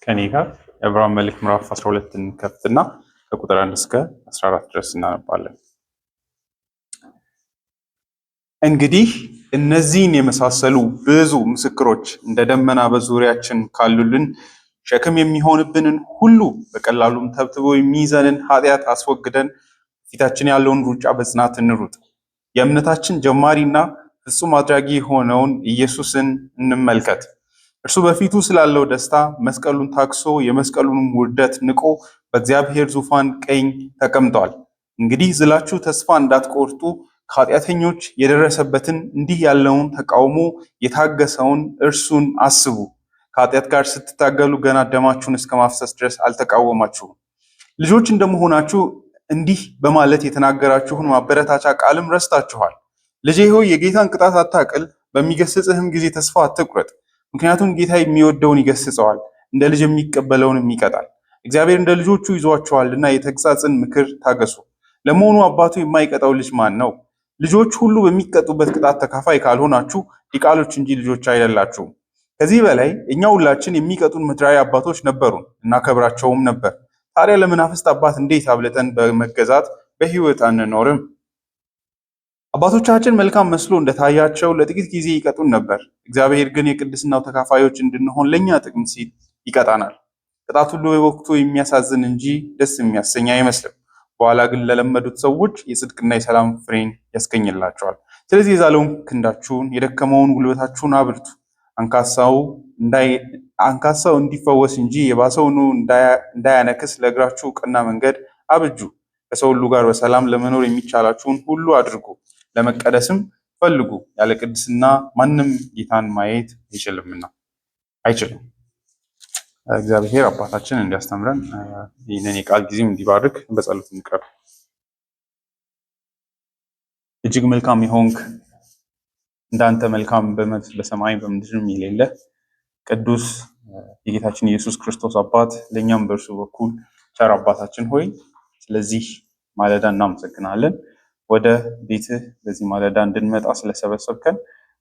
ከኔ ጋር የዕብራውያን መልእክት ምዕራፍ 12 እንከፍትና ከቁጥር 1 እስከ 14 ድረስ እናነባለን። እንግዲህ እነዚህን የመሳሰሉ ብዙ ምስክሮች እንደ ደመና በዙሪያችን ካሉልን ሸክም የሚሆንብንን ሁሉ በቀላሉም ተብትቦ የሚይዘንን ኃጢአት አስወግደን ፊታችን ያለውን ሩጫ በጽናት እንሩጥ። የእምነታችን ጀማሪና ፍጹም አድራጊ የሆነውን ኢየሱስን እንመልከት። እርሱ በፊቱ ስላለው ደስታ መስቀሉን ታክሶ የመስቀሉንም ውርደት ንቆ በእግዚአብሔር ዙፋን ቀኝ ተቀምጧል። እንግዲህ ዝላችሁ ተስፋ እንዳትቆርጡ ከኃጢአተኞች የደረሰበትን እንዲህ ያለውን ተቃውሞ የታገሰውን እርሱን አስቡ። ከኃጢአት ጋር ስትታገሉ ገና ደማችሁን እስከ ማፍሰስ ድረስ አልተቃወማችሁም። ልጆች እንደመሆናችሁ እንዲህ በማለት የተናገራችሁን ማበረታቻ ቃልም ረስታችኋል። ልጄ ሆይ የጌታን ቅጣት አታቅል፣ በሚገስጽህም ጊዜ ተስፋ አትቁረጥ። ምክንያቱም ጌታ የሚወደውን ይገስጸዋል፣ እንደ ልጅ የሚቀበለውንም ይቀጣል። እግዚአብሔር እንደ ልጆቹ ይዟችኋልና የተግሣጽን ምክር ታገሱ። ለመሆኑ አባቱ የማይቀጣው ልጅ ማን ነው? ልጆች ሁሉ በሚቀጡበት ቅጣት ተካፋይ ካልሆናችሁ ዲቃሎች እንጂ ልጆች አይደላችሁም። ከዚህ በላይ እኛ ሁላችን የሚቀጡን ምድራዊ አባቶች ነበሩን፣ እናከብራቸውም ነበር። ታዲያ ለመናፍስት አባት እንዴት አብልጠን በመገዛት በሕይወት አንኖርም? አባቶቻችን መልካም መስሎ እንደታያቸው ለጥቂት ጊዜ ይቀጡን ነበር። እግዚአብሔር ግን የቅድስናው ተካፋዮች እንድንሆን ለእኛ ጥቅም ሲል ይቀጣናል። ቅጣት ሁሉ በወቅቱ የሚያሳዝን እንጂ ደስ የሚያሰኝ አይመስልም። በኋላ ግን ለለመዱት ሰዎች የጽድቅና የሰላም ፍሬን ያስገኝላቸዋል። ስለዚህ የዛለውን ክንዳችሁን የደከመውን ጉልበታችሁን አብርቱ። አንካሳው እንዲፈወስ እንጂ የባሰውን እንዳያነክስ ለእግራችሁ ቀና መንገድ አብጁ። ከሰው ሁሉ ጋር በሰላም ለመኖር የሚቻላችሁን ሁሉ አድርጉ። ለመቀደስም ፈልጉ። ያለ ቅድስና ማንም ጌታን ማየት አይችልም። እግዚአብሔር አባታችን እንዲያስተምረን ይህንን የቃል ጊዜም እንዲባርክ በጸሎት እንቅረብ። እጅግ መልካም የሆንክ እንዳንተ መልካም በሰማይ በምድርም የሌለ ቅዱስ የጌታችን ኢየሱስ ክርስቶስ አባት ለእኛም በእርሱ በኩል ቸር አባታችን ሆይ ስለዚህ ማለዳ እናመሰግናለን። ወደ ቤትህ በዚህ ማለዳ እንድንመጣ ስለሰበሰብከን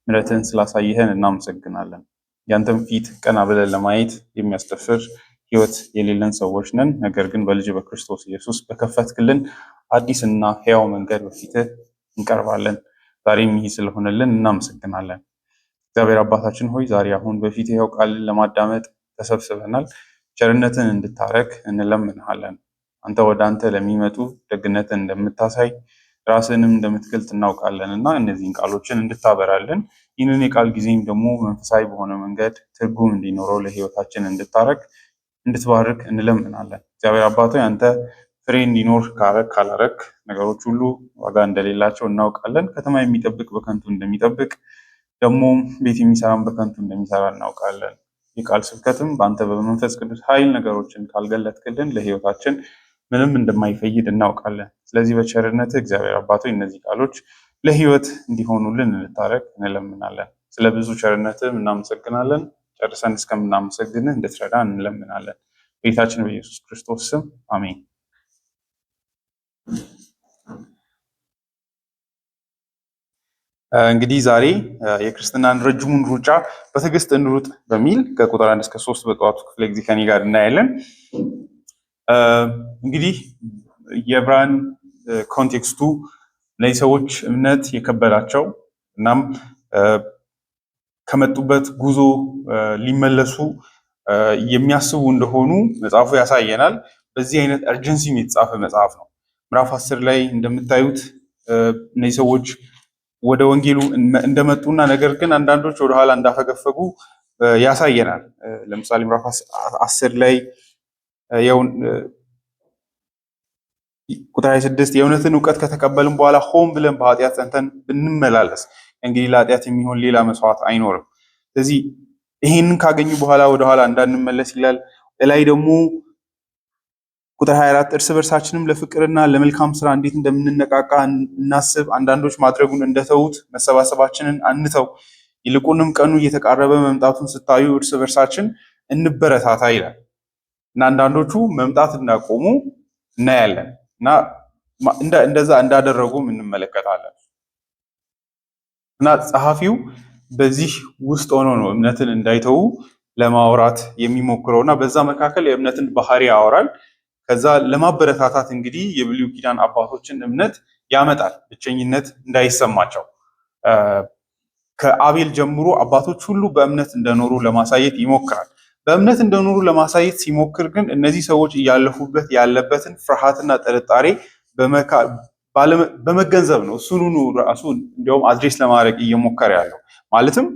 ምሕረትህን ስላሳየህን እናመሰግናለን። ያንተን ፊት ቀና ብለን ለማየት የሚያስደፍር ሕይወት የሌለን ሰዎች ነን። ነገር ግን በልጅ በክርስቶስ ኢየሱስ በከፈትክልን አዲስና ሕያው መንገድ በፊትህ እንቀርባለን። ዛሬም ይህ ስለሆነልን እናመሰግናለን። እግዚአብሔር አባታችን ሆይ ዛሬ አሁን በፊት ይኸው ቃልን ለማዳመጥ ተሰብስበናል። ቸርነትን እንድታረግ እንለምንሃለን። አንተ ወደ አንተ ለሚመጡ ደግነትን እንደምታሳይ ራስንም እንደምትገልጥ እናውቃለን እና እነዚህን ቃሎችን እንድታበራልን ይህንን የቃል ጊዜም ደግሞ መንፈሳዊ በሆነ መንገድ ትርጉም እንዲኖረው ለሕይወታችን እንድትባርክ እንለምናለን። እግዚአብሔር አባቶ አንተ ፍሬ እንዲኖር ካላረክ ነገሮች ሁሉ ዋጋ እንደሌላቸው እናውቃለን። ከተማ የሚጠብቅ በከንቱ እንደሚጠብቅ ደግሞ ቤት የሚሰራን በከንቱ እንደሚሰራ እናውቃለን። የቃል ስብከትም በአንተ በመንፈስ ቅዱስ ኃይል ነገሮችን ካልገለጥክልን ለሕይወታችን ምንም እንደማይፈይድ እናውቃለን። ስለዚህ በቸርነት እግዚአብሔር አባቶ እነዚህ ቃሎች ለሕይወት እንዲሆኑልን እንድታረግ እንለምናለን። ስለ ብዙ ቸርነትም እናመሰግናለን። ጨርሰን እስከምናመሰግን እንድትረዳ እንለምናለን። በጌታችን በኢየሱስ ክርስቶስ ስም አሜን። እንግዲህ ዛሬ የክርስትናን ረጅሙን ሩጫ በትዕግስት እንሩጥ በሚል ከቁጥር 1 እስከ 3 በጠዋቱ ክፍለ ጊዜ ከኔ ጋር እናያለን። እንግዲህ የዕብራውያን ኮንቴክስቱ እነዚህ ሰዎች እምነት የከበዳቸው እናም ከመጡበት ጉዞ ሊመለሱ የሚያስቡ እንደሆኑ መጽሐፉ ያሳየናል። በዚህ አይነት እርጀንሲም የተጻፈ መጽሐፍ ነው። ምዕራፍ 10 ላይ እንደምታዩት እነዚህ ሰዎች ወደ ወንጌሉ እንደመጡና ነገር ግን አንዳንዶች ወደኋላ እንዳፈገፈጉ ያሳየናል። ለምሳሌ ምዕራፍ 10 ላይ ቁጥር 26 የእውነትን እውቀት ከተቀበልን በኋላ ሆን ብለን በኃጢአት ጸንተን ብንመላለስ እንግዲህ ለኃጢአት የሚሆን ሌላ መስዋዕት አይኖርም። ስለዚህ ይህንን ካገኙ በኋላ ወደኋላ እንዳንመለስ ይላል። ላይ ደግሞ ቁጥር 24 እርስ በርሳችንም ለፍቅርና ለመልካም ስራ እንዴት እንደምንነቃቃ እናስብ። አንዳንዶች ማድረጉን እንደተዉት መሰባሰባችንን አንተው፣ ይልቁንም ቀኑ እየተቃረበ መምጣቱን ስታዩ እርስ በርሳችን እንበረታታ ይላል እና አንዳንዶቹ መምጣት እንዳቆሙ እናያለን እና እንደዛ እንዳደረጉም እንመለከታለን እና ጸሐፊው በዚህ ውስጥ ሆኖ ነው እምነትን እንዳይተዉ ለማውራት የሚሞክረውና በዛ መካከል የእምነትን ባህሪ ያወራል። ከዛ ለማበረታታት እንግዲህ የብሉይ ኪዳን አባቶችን እምነት ያመጣል፣ ብቸኝነት እንዳይሰማቸው። ከአቤል ጀምሮ አባቶች ሁሉ በእምነት እንደኖሩ ለማሳየት ይሞክራል። በእምነት እንደኖሩ ለማሳየት ሲሞክር ግን እነዚህ ሰዎች እያለፉበት ያለበትን ፍርሃትና ጥርጣሬ በመገንዘብ ነው እሱኑ ራሱ እንዲያውም አድሬስ ለማድረግ እየሞከረ ያለው። ማለትም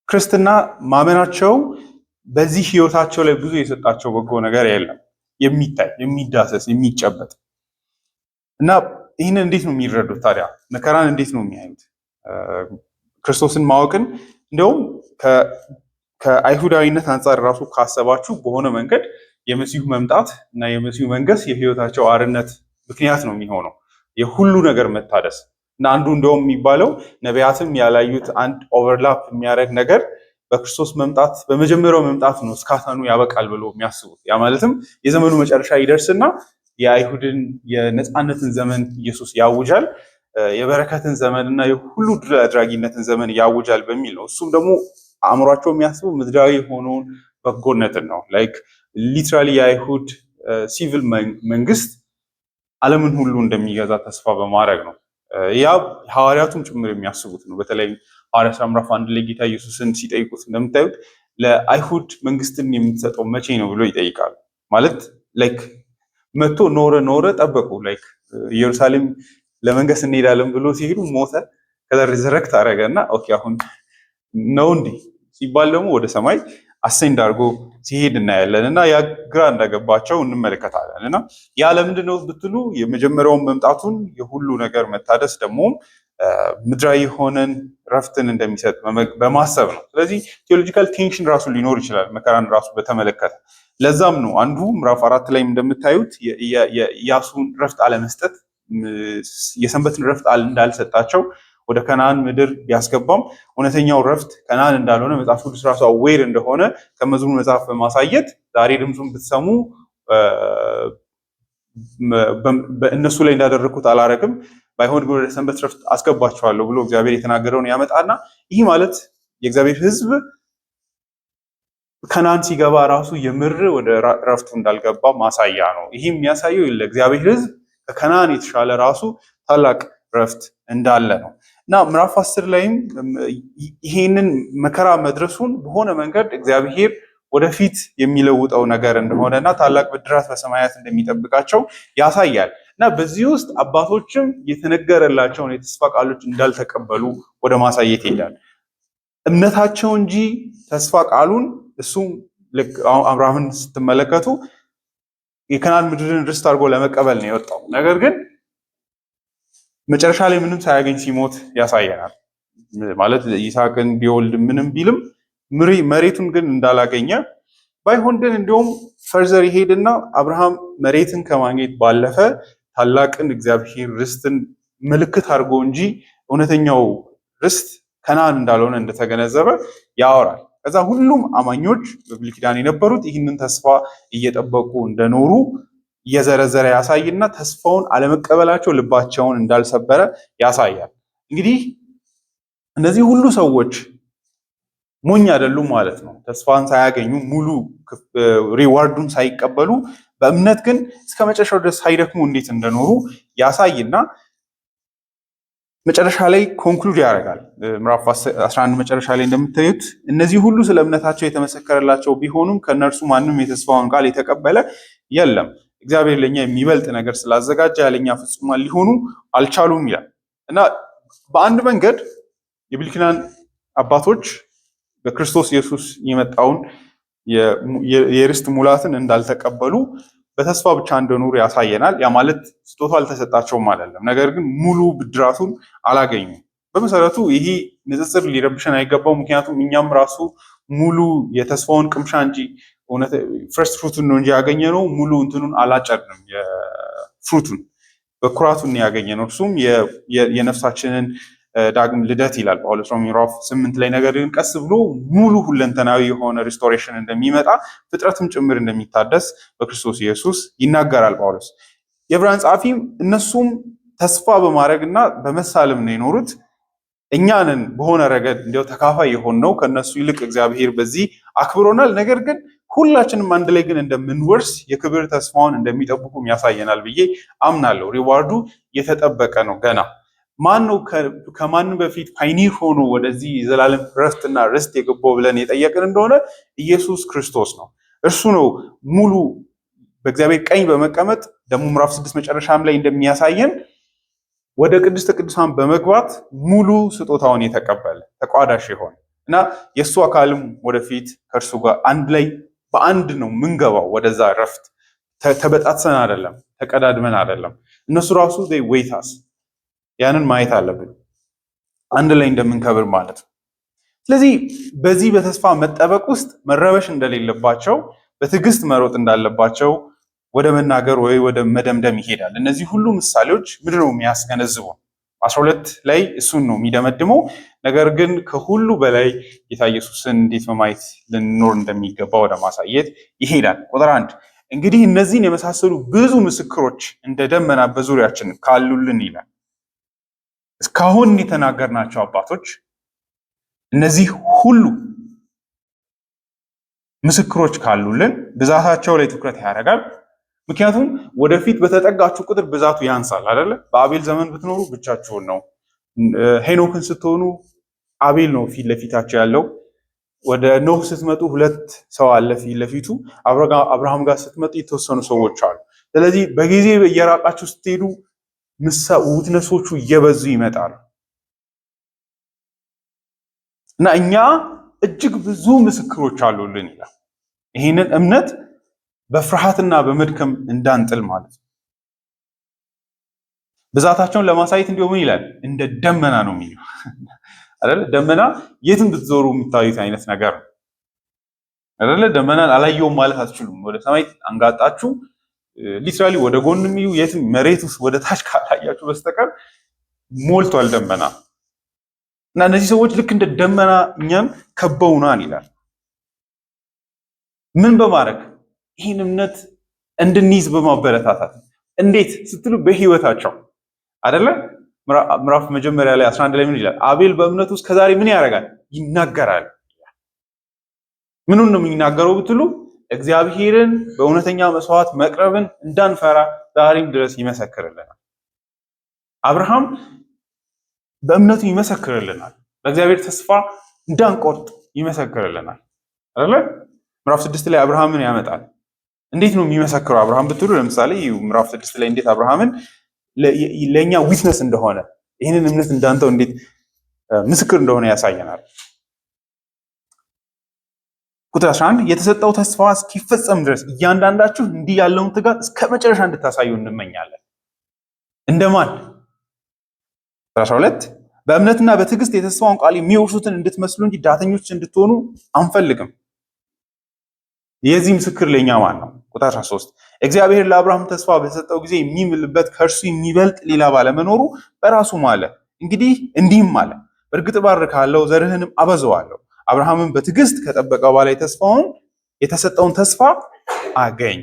ክርስትና ማመናቸው በዚህ ህይወታቸው ላይ ብዙ የሰጣቸው በጎ ነገር የለም፣ የሚታይ የሚዳሰስ የሚጨበጥ እና ይህንን እንዴት ነው የሚረዱት ታዲያ? መከራን እንዴት ነው የሚያዩት? ክርስቶስን ማወቅን እንዲያውም ከአይሁዳዊነት አንጻር ራሱ ካሰባችሁ በሆነ መንገድ የመሲሁ መምጣት እና የመሲሁ መንገስ የህይወታቸው አርነት ምክንያት ነው የሚሆነው፣ የሁሉ ነገር መታደስ እና አንዱ እንደውም የሚባለው ነቢያትም ያላዩት አንድ ኦቨርላፕ የሚያደርግ ነገር በክርስቶስ መምጣት በመጀመሪያው መምጣት ነው እስካሁኑ ያበቃል ብሎ የሚያስቡት። ያ ማለትም የዘመኑ መጨረሻ ይደርስና የአይሁድን የነፃነትን ዘመን ኢየሱስ ያውጃል፣ የበረከትን ዘመን እና የሁሉ ድል አድራጊነትን ዘመን ያውጃል በሚል ነው። እሱም ደግሞ አእምሯቸው የሚያስቡ ምድራዊ የሆነውን በጎነትን ነው። ላይክ ሊትራሊ የአይሁድ ሲቪል መንግስት ዓለምን ሁሉ እንደሚገዛ ተስፋ በማድረግ ነው። ያ ሐዋርያቱም ጭምር የሚያስቡት ነው። በተለይ ሐዋርያት ምዕራፍ 1 ላይ ጌታ ኢየሱስን ሲጠይቁት እንደምታዩት ለአይሁድ መንግስትን የምትሰጠው መቼ ነው ብሎ ይጠይቃሉ። ማለት ላይክ መጥቶ ኖረ ጠበቁ። ላይክ ኢየሩሳሌም ለመንገስ እንሄዳለን ብሎ ሲሄዱ ሞተ፣ ከዛ ሪዘረክት አደረገና ኦኬ አሁን ነው እንዴ ሲባል ደግሞ ወደ ሰማይ አሴንድ አድርጎ ሲሄድ እናያለን እና ያ ግራ እንዳገባቸው እንመለከታለን። እና ያ ለምንድን ነው ብትሉ የመጀመሪያውን መምጣቱን የሁሉ ነገር መታደስ ደግሞ ምድራዊ የሆነን ረፍትን እንደሚሰጥ በማሰብ ነው። ስለዚህ ቴዎሎጂካል ቴንሽን ራሱ ሊኖር ይችላል መከራን ራሱ በተመለከተ። ለዛም ነው አንዱ ምዕራፍ 4 ላይ እንደምታዩት የኢያሱን ረፍት አለመስጠት የሰንበትን ረፍት እንዳልሰጣቸው ወደ ከነዓን ምድር ቢያስገባም እውነተኛው ረፍት ከነዓን እንዳልሆነ መጽሐፍ ቅዱስ ራሱ አዌር እንደሆነ ከመዝሙር መጽሐፍ በማሳየት ዛሬ ድምፁን ብትሰሙ በእነሱ ላይ እንዳደረግኩት አላረግም ባይሆን ግን ወደ ሰንበት ረፍት አስገባቸዋለሁ ብሎ እግዚአብሔር የተናገረውን ያመጣና ይህ ማለት የእግዚአብሔር ሕዝብ ከነዓን ሲገባ ራሱ የምር ወደ ረፍቱ እንዳልገባ ማሳያ ነው። ይህ የሚያሳየው ለእግዚአብሔር ሕዝብ ከከነዓን የተሻለ ራሱ ታላቅ ረፍት እንዳለ ነው። እና ምዕራፍ 10 ላይም ይሄንን መከራ መድረሱን በሆነ መንገድ እግዚአብሔር ወደፊት የሚለውጠው ነገር እንደሆነና ታላቅ ብድራት በሰማያት እንደሚጠብቃቸው ያሳያል። እና በዚህ ውስጥ አባቶችም የተነገረላቸውን የተስፋ ቃሎች እንዳልተቀበሉ ወደ ማሳየት ይሄዳል። እምነታቸው እንጂ ተስፋ ቃሉን እሱም ልክ አብርሃምን ስትመለከቱ የከነዓን ምድርን ርስት አድርጎ ለመቀበል ነው የወጣው። ነገር ግን መጨረሻ ላይ ምንም ሳያገኝ ሲሞት ያሳየናል። ማለት ይስሐቅን ቢወልድ ምንም ቢልም መሬቱን ግን እንዳላገኘ ባይሆን ግን እንዲሁም ፈርዘር ይሄድና አብርሃም መሬትን ከማግኘት ባለፈ ታላቅን እግዚአብሔር ርስትን ምልክት አድርጎ እንጂ እውነተኛው ርስት ከነዓን እንዳልሆነ እንደተገነዘበ ያወራል። ከዛ ሁሉም አማኞች በብሉይ ኪዳን የነበሩት ይህንን ተስፋ እየጠበቁ እንደኖሩ እየዘረዘረ ያሳይና ተስፋውን አለመቀበላቸው ልባቸውን እንዳልሰበረ ያሳያል። እንግዲህ እነዚህ ሁሉ ሰዎች ሞኝ አይደሉም ማለት ነው። ተስፋን ሳያገኙ ሙሉ ሪዋርዱን ሳይቀበሉ በእምነት ግን እስከ መጨረሻው ድረስ ሳይደክሙ እንዴት እንደኖሩ ያሳይና መጨረሻ ላይ ኮንክሉድ ያደርጋል። ምዕራፍ 11 መጨረሻ ላይ እንደምታዩት እነዚህ ሁሉ ስለ እምነታቸው የተመሰከረላቸው ቢሆኑም ከእነርሱ ማንም የተስፋውን ቃል የተቀበለ የለም፣ እግዚአብሔር ለኛ የሚበልጥ ነገር ስላዘጋጀ ያለኛ ፍጹማን ሊሆኑ አልቻሉም ይላል እና በአንድ መንገድ የብሉይ ኪዳን አባቶች በክርስቶስ ኢየሱስ የመጣውን የርስት ሙላትን እንዳልተቀበሉ በተስፋ ብቻ እንደኖሩ ያሳየናል። ያ ማለት ስጦታ አልተሰጣቸውም አይደለም፣ ነገር ግን ሙሉ ብድራቱን አላገኙም። በመሰረቱ ይሄ ንጽጽር ሊረብሸን አይገባው። ምክንያቱም እኛም ራሱ ሙሉ የተስፋውን ቅምሻ እንጂ ፍርስት ፍሩቱን ነው እንጂ ያገኘነው ሙሉ እንትኑን አላጨድንም። የፍሩቱን በኩራቱን ያገኘነው እርሱም የነፍሳችንን ዳግም ልደት ይላል ጳውሎስ ምዕራፍ 8 ላይ። ነገር ግን ቀስ ብሎ ሙሉ ሁለንተናዊ የሆነ ሪስቶሬሽን እንደሚመጣ ፍጥረትም ጭምር እንደሚታደስ በክርስቶስ ኢየሱስ ይናገራል ጳውሎስ። የዕብራውያን ጸሐፊም እነሱም ተስፋ በማድረግና በመሳለም ነው የኖሩት። እኛንን በሆነ ረገድ እንዲያው ተካፋይ የሆነው ከነሱ ይልቅ እግዚአብሔር በዚህ አክብሮናል። ነገር ግን ሁላችንም አንድ ላይ ግን እንደምንወርስ የክብር ተስፋውን እንደሚጠብቁም ያሳየናል ብዬ አምናለሁ። ሪዋርዱ የተጠበቀ ነው። ገና ማን ነው ከማንም በፊት ፓይኒር ሆኖ ወደዚህ የዘላለም ረፍትና ርስት የገባው ብለን የጠየቅን እንደሆነ ኢየሱስ ክርስቶስ ነው። እርሱ ነው ሙሉ በእግዚአብሔር ቀኝ በመቀመጥ ደግሞ ምዕራፍ 6 መጨረሻም ላይ እንደሚያሳየን ወደ ቅድስተ ቅዱሳን በመግባት ሙሉ ስጦታውን የተቀበለ ተቋዳሽ የሆነ እና የእሱ አካልም ወደፊት ከእርሱ ጋር አንድ ላይ በአንድ ነው ምንገባው ወደዛ ረፍት። ተበጣጥሰን አይደለም፣ ተቀዳድመን አይደለም። እነሱ ራሱ ወይታስ ያንን ማየት አለብን፣ አንድ ላይ እንደምንከብር ማለት ነው። ስለዚህ በዚህ በተስፋ መጠበቅ ውስጥ መረበሽ እንደሌለባቸው፣ በትዕግስት መሮጥ እንዳለባቸው ወደ መናገር ወይ ወደ መደምደም ይሄዳል። እነዚህ ሁሉ ምሳሌዎች ምንድን ነው የሚያስገነዝቡ? 12 ላይ እሱን ነው የሚደመድመው። ነገር ግን ከሁሉ በላይ ጌታ ኢየሱስን እንዴት በማየት ልንኖር እንደሚገባ ወደ ማሳየት ይሄዳል። ቁጥር 1 እንግዲህ እነዚህን የመሳሰሉ ብዙ ምስክሮች እንደ ደመና በዙሪያችን ካሉልን ይላል። እስካሁን የተናገርናቸው አባቶች እነዚህ ሁሉ ምስክሮች ካሉልን ብዛታቸው ላይ ትኩረት ያደርጋል። ምክንያቱም ወደፊት በተጠጋችሁ ቁጥር ብዛቱ ያንሳል አይደለ? በአቤል ዘመን ብትኖሩ ብቻችሁን ነው። ሄኖክን ስትሆኑ አቤል ነው ፊት ለፊታቸው ያለው። ወደ ኖህ ስትመጡ 2 ሰው አለ ፊት ለፊቱ። አብርሃም ጋር ስትመጡ የተወሰኑ ሰዎች አሉ። ስለዚህ በጊዜ እየራቃችሁ ስትሄዱ ውትነሶቹ እየበዙ ይመጣሉ እና እኛ እጅግ ብዙ ምስክሮች አሉልን ይላል። ይህንን እምነት በፍርሃትና በመድከም እንዳንጥል ማለት ነው። ብዛታቸውን ለማሳየት እንዲሆን ይላል እንደ ደመና ነው የሚለው አይደል? ደመና የትም ብትዞሩ የምታዩት አይነት ነገር ነው አይደል? ደመናን አላየውም ማለት አትችሉም። ወደ ሰማይ አንጋጣችሁ ሊትራሊ ወደ ጎን የሚዩ የትም መሬት ውስጥ ወደ ታች ካላያችሁ በስተቀር ሞልቷል ደመና እና እነዚህ ሰዎች ልክ እንደ ደመና እኛን ከበውናል ይላል። ምን በማድረግ ይህን እምነት እንድንይዝ በማበረታታት። እንዴት ስትሉ በህይወታቸው አይደለ? ምዕራፍ መጀመሪያ ላይ 11 ላይ ምን ይላል? አቤል በእምነቱ ውስጥ ከዛሬ ምን ያደርጋል? ይናገራል። ምኑን ነው የሚናገረው ብትሉ እግዚአብሔርን በእውነተኛ መስዋዕት መቅረብን እንዳንፈራ ዛሬም ድረስ ይመሰክርልናል። አብርሃም በእምነቱ ይመሰክርልናል። በእግዚአብሔር ተስፋ እንዳንቆርጥ ይመሰክርልናል አይደለ? ምዕራፍ 6 ላይ አብርሃምን ያመጣል። እንዴት ነው የሚመሰክረው አብርሃም ብትሉ ለምሳሌ ምዕራፍ 6 ላይ እንዴት አብርሃምን ለኛ ዊትነስ እንደሆነ ይህንን እምነት እንዳንተው እንዴት ምስክር እንደሆነ ያሳየናል። ቁጥር 11 የተሰጠው ተስፋ እስኪፈጸም ድረስ እያንዳንዳችሁ እንዲህ ያለውን ትጋት እስከ መጨረሻ እንድታሳዩ እንመኛለን። እንደማን? 12 በእምነትና በትዕግስት የተስፋውን ቃል የሚወርሱትን እንድትመስሉ እንጂ ዳተኞች እንድትሆኑ አንፈልግም። የዚህ ምስክር ለኛ ማን ነው? ቁጥር 13 እግዚአብሔር ለአብርሃም ተስፋ በሰጠው ጊዜ የሚምልበት ከእርሱ የሚበልጥ ሌላ ባለመኖሩ በራሱ ማለ። እንግዲህ እንዲህም አለ፣ በእርግጥ እባርክሃለሁ፣ ዘርህንም አበዛዋለሁ። አብርሃምን በትዕግስት ከጠበቀ በኋላ የተሰጠውን ተስፋ አገኝ።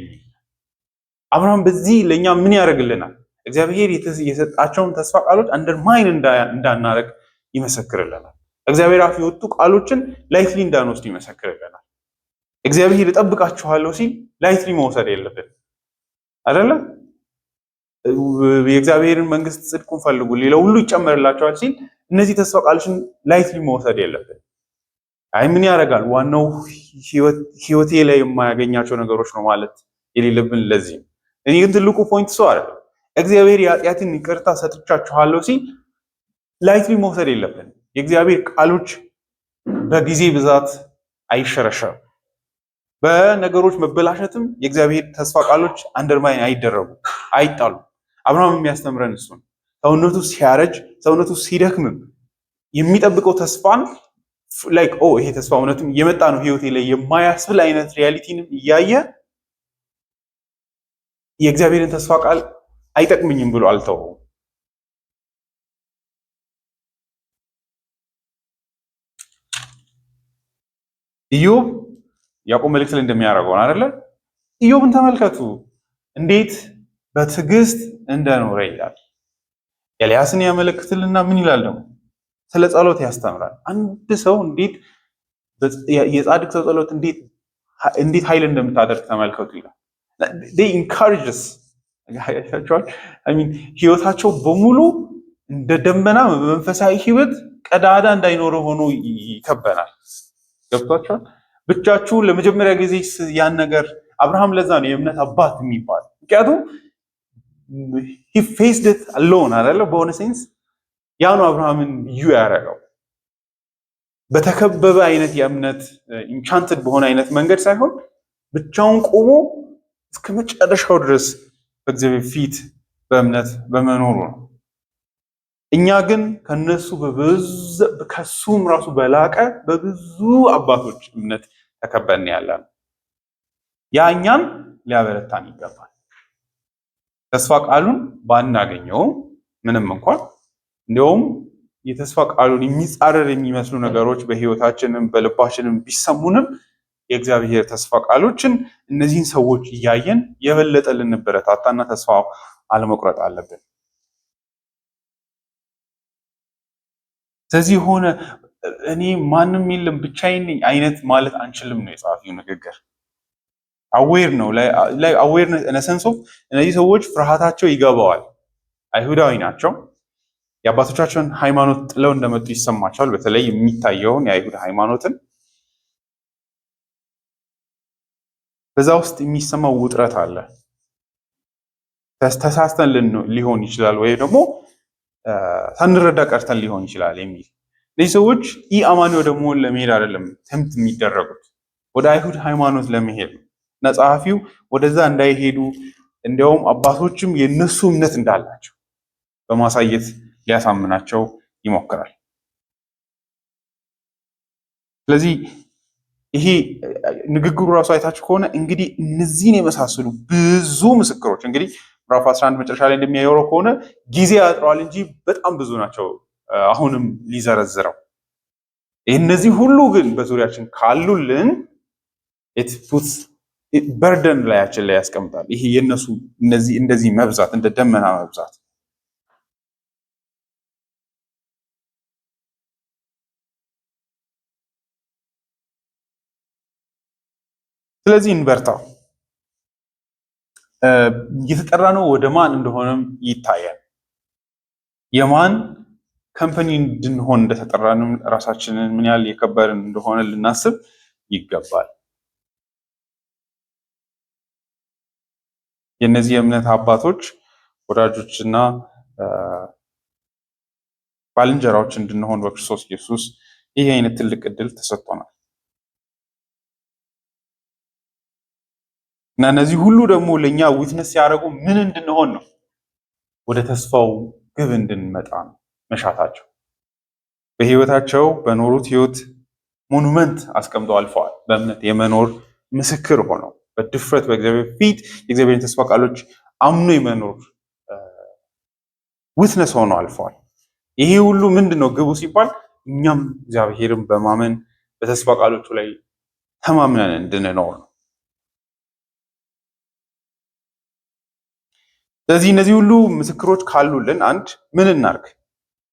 አብርሃም በዚህ ለኛ ምን ያደርግልናል? እግዚአብሔር የሰጣቸውን ተስፋ ቃሎች አንደርማይን እንዳናረግ ይመሰክርልናል። እግዚአብሔር አፍ የወጡ ቃሎችን ላይትሊ እንዳንወስድ ይመሰክርልናል። እግዚአብሔር እጠብቃችኋለሁ ሲል ላይትሊ መውሰድ የለብን አይደለ? የእግዚአብሔርን መንግስት ጽድቁን ፈልጉ ሌላው ሁሉ ይጨመርላችኋል ሲል እነዚህ ተስፋ ቃሎችን ላይትሊ መውሰድ የለብን። አይ ምን ያደርጋል ዋናው ህይወቴ ላይ የማያገኛቸው ነገሮች ነው ማለት የሌለብን። ለዚህ እኔ ግን ትልቁ ፖይንት ሰው አይደለም። እግዚአብሔር የኃጢአትን ይቅርታ ሰጥቻችኋለሁ ሲል ላይትሊ መውሰድ የለብን። የእግዚአብሔር ቃሎች በጊዜ ብዛት አይሸረሸሩም። በነገሮች መበላሸትም የእግዚአብሔር ተስፋ ቃሎች አንደርማይን አይደረጉ፣ አይጣሉ። አብርሃም የሚያስተምረን እሱን ሰውነቱ ሲያረጅ ሰውነቱ ሲደክም የሚጠብቀው ተስፋን ላይክ ይሄ ተስፋ እውነትም የመጣ ነው ህይወቴ ላይ የማያስብል አይነት ሪያሊቲንም እያየ የእግዚአብሔርን ተስፋ ቃል አይጠቅምኝም ብሎ አልተወውም። ኢዮብ ያዕቆብ መልእክት ላይ እንደሚያደርገው አይደለ? ኢዮብን ተመልከቱ እንዴት በትዕግስት እንደኖረ ይላል። ኤልያስን ያመለክትልና ምን ይላል ደግሞ ስለ ጸሎት ያስተምራል። አንድ ሰው እንዴት የጻድቅ ሰው ጸሎት እንዴት ኃይል እንደምታደርግ ተመልከቱ ይላል። they encourage us ህይወታቸው በሙሉ እንደ ደመና በመንፈሳዊ ህይወት ቀዳዳ እንዳይኖረው ሆኖ ይከበናል። ገብቷቸዋል። ብቻችሁን ለመጀመሪያ ጊዜ ያን ነገር አብርሃም ለዛ ነው የእምነት አባት የሚባል። ምክንያቱም he faced it alone አይደለ? በሆነ ሴንስ ያ ነው አብርሃምን ልዩ ያደረገው። በተከበበ አይነት የእምነት ኢንቻንትድ በሆነ አይነት መንገድ ሳይሆን ብቻውን ቆሞ እስከ መጨረሻው ድረስ በእግዚአብሔር ፊት በእምነት በመኖሩ ነው። እኛ ግን ከነሱ ከሱም ራሱ በላቀ በብዙ አባቶች እምነት ተከበን ያለን። ያ እኛን ሊያበረታን ይገባል። ተስፋ ቃሉን ባናገኘው ምንም እንኳን እንዲያውም የተስፋ ቃሉን የሚጻረር የሚመስሉ ነገሮች በህይወታችንም በልባችንም ቢሰሙንም የእግዚአብሔር ተስፋ ቃሎችን እነዚህን ሰዎች እያየን የበለጠ ልንበረታታና ተስፋ አለመቁረጥ አለብን። ስለዚህ ሆነ እኔ ማንም የለም ብቻዬን ነኝ አይነት ማለት አንችልም ነው የጸሐፊው ንግግር። አዌር ነው ላይ አዌርነስ ኢነሰንስ ኦፍ እነዚህ ሰዎች ፍርሃታቸው ይገባዋል። አይሁዳዊ ናቸው። የአባቶቻቸውን ሃይማኖት ጥለው እንደመጡ ይሰማቸዋል። በተለይ የሚታየውን የአይሁድ ሃይማኖትን በዛ ውስጥ የሚሰማው ውጥረት አለ። ተሳስተን ሊሆን ይችላል ወይ ደግሞ ሳንረዳ ቀርተን ሊሆን ይችላል የሚል እነዚህ ሰዎች ኢአማኒ ወደ መሆን ለመሄድ አይደለም ትምት የሚደረጉት ወደ አይሁድ ሃይማኖት ለመሄድ ነው። እና ጸሐፊው ወደዛ እንዳይሄዱ እንዲያውም አባቶችም የነሱ እምነት እንዳላቸው በማሳየት ሊያሳምናቸው ይሞክራል። ስለዚህ ይሄ ንግግሩ ራሱ አይታችሁ ከሆነ እንግዲህ እነዚህን የመሳሰሉ ብዙ ምስክሮች እንግዲህ ምዕራፍ 11 መጨረሻ ላይ እንደሚያወራው ከሆነ ጊዜ ያጥረዋል እንጂ በጣም ብዙ ናቸው። አሁንም ሊዘረዝረው እነዚህ ሁሉ ግን በዙሪያችን ካሉልን በርደን ላያችን ላይ ያስቀምጣል። ይሄ የነሱ እንደዚህ መብዛት እንደ ደመና መብዛት። ስለዚህ እንበርታ። እየተጠራ ነው ወደ ማን እንደሆነም ይታያል። የማን ካምፓኒ እንድንሆን እንደተጠራንም ራሳችንን ምን ያህል የከበርን እንደሆነ ልናስብ ይገባል። የነዚህ የእምነት አባቶች ወዳጆችና ባልንጀራዎች እንድንሆን በክርስቶስ ኢየሱስ ይህ አይነት ትልቅ ዕድል ተሰጥቶናል እና እነዚህ ሁሉ ደግሞ ለኛ ዊትነስ ያደረጉ ምን እንድንሆን ነው? ወደ ተስፋው ግብ እንድንመጣ ነው መሻታቸው። በህይወታቸው በኖሩት ህይወት ሞኑመንት አስቀምጠው አልፈዋል። በእምነት የመኖር ምስክር ሆነው በድፍረት በእግዚአብሔር ፊት የእግዚአብሔርን ተስፋ ቃሎች አምኖ የመኖር ዊትነስ ሆነው አልፈዋል። ይሄ ሁሉ ምንድነው ግቡ ሲባል እኛም እግዚአብሔርን በማመን በተስፋ ቃሎቹ ላይ ተማምነን እንድንኖር ነው። ስለዚህ እነዚህ ሁሉ ምስክሮች ካሉልን አንድ ምን እናርግ?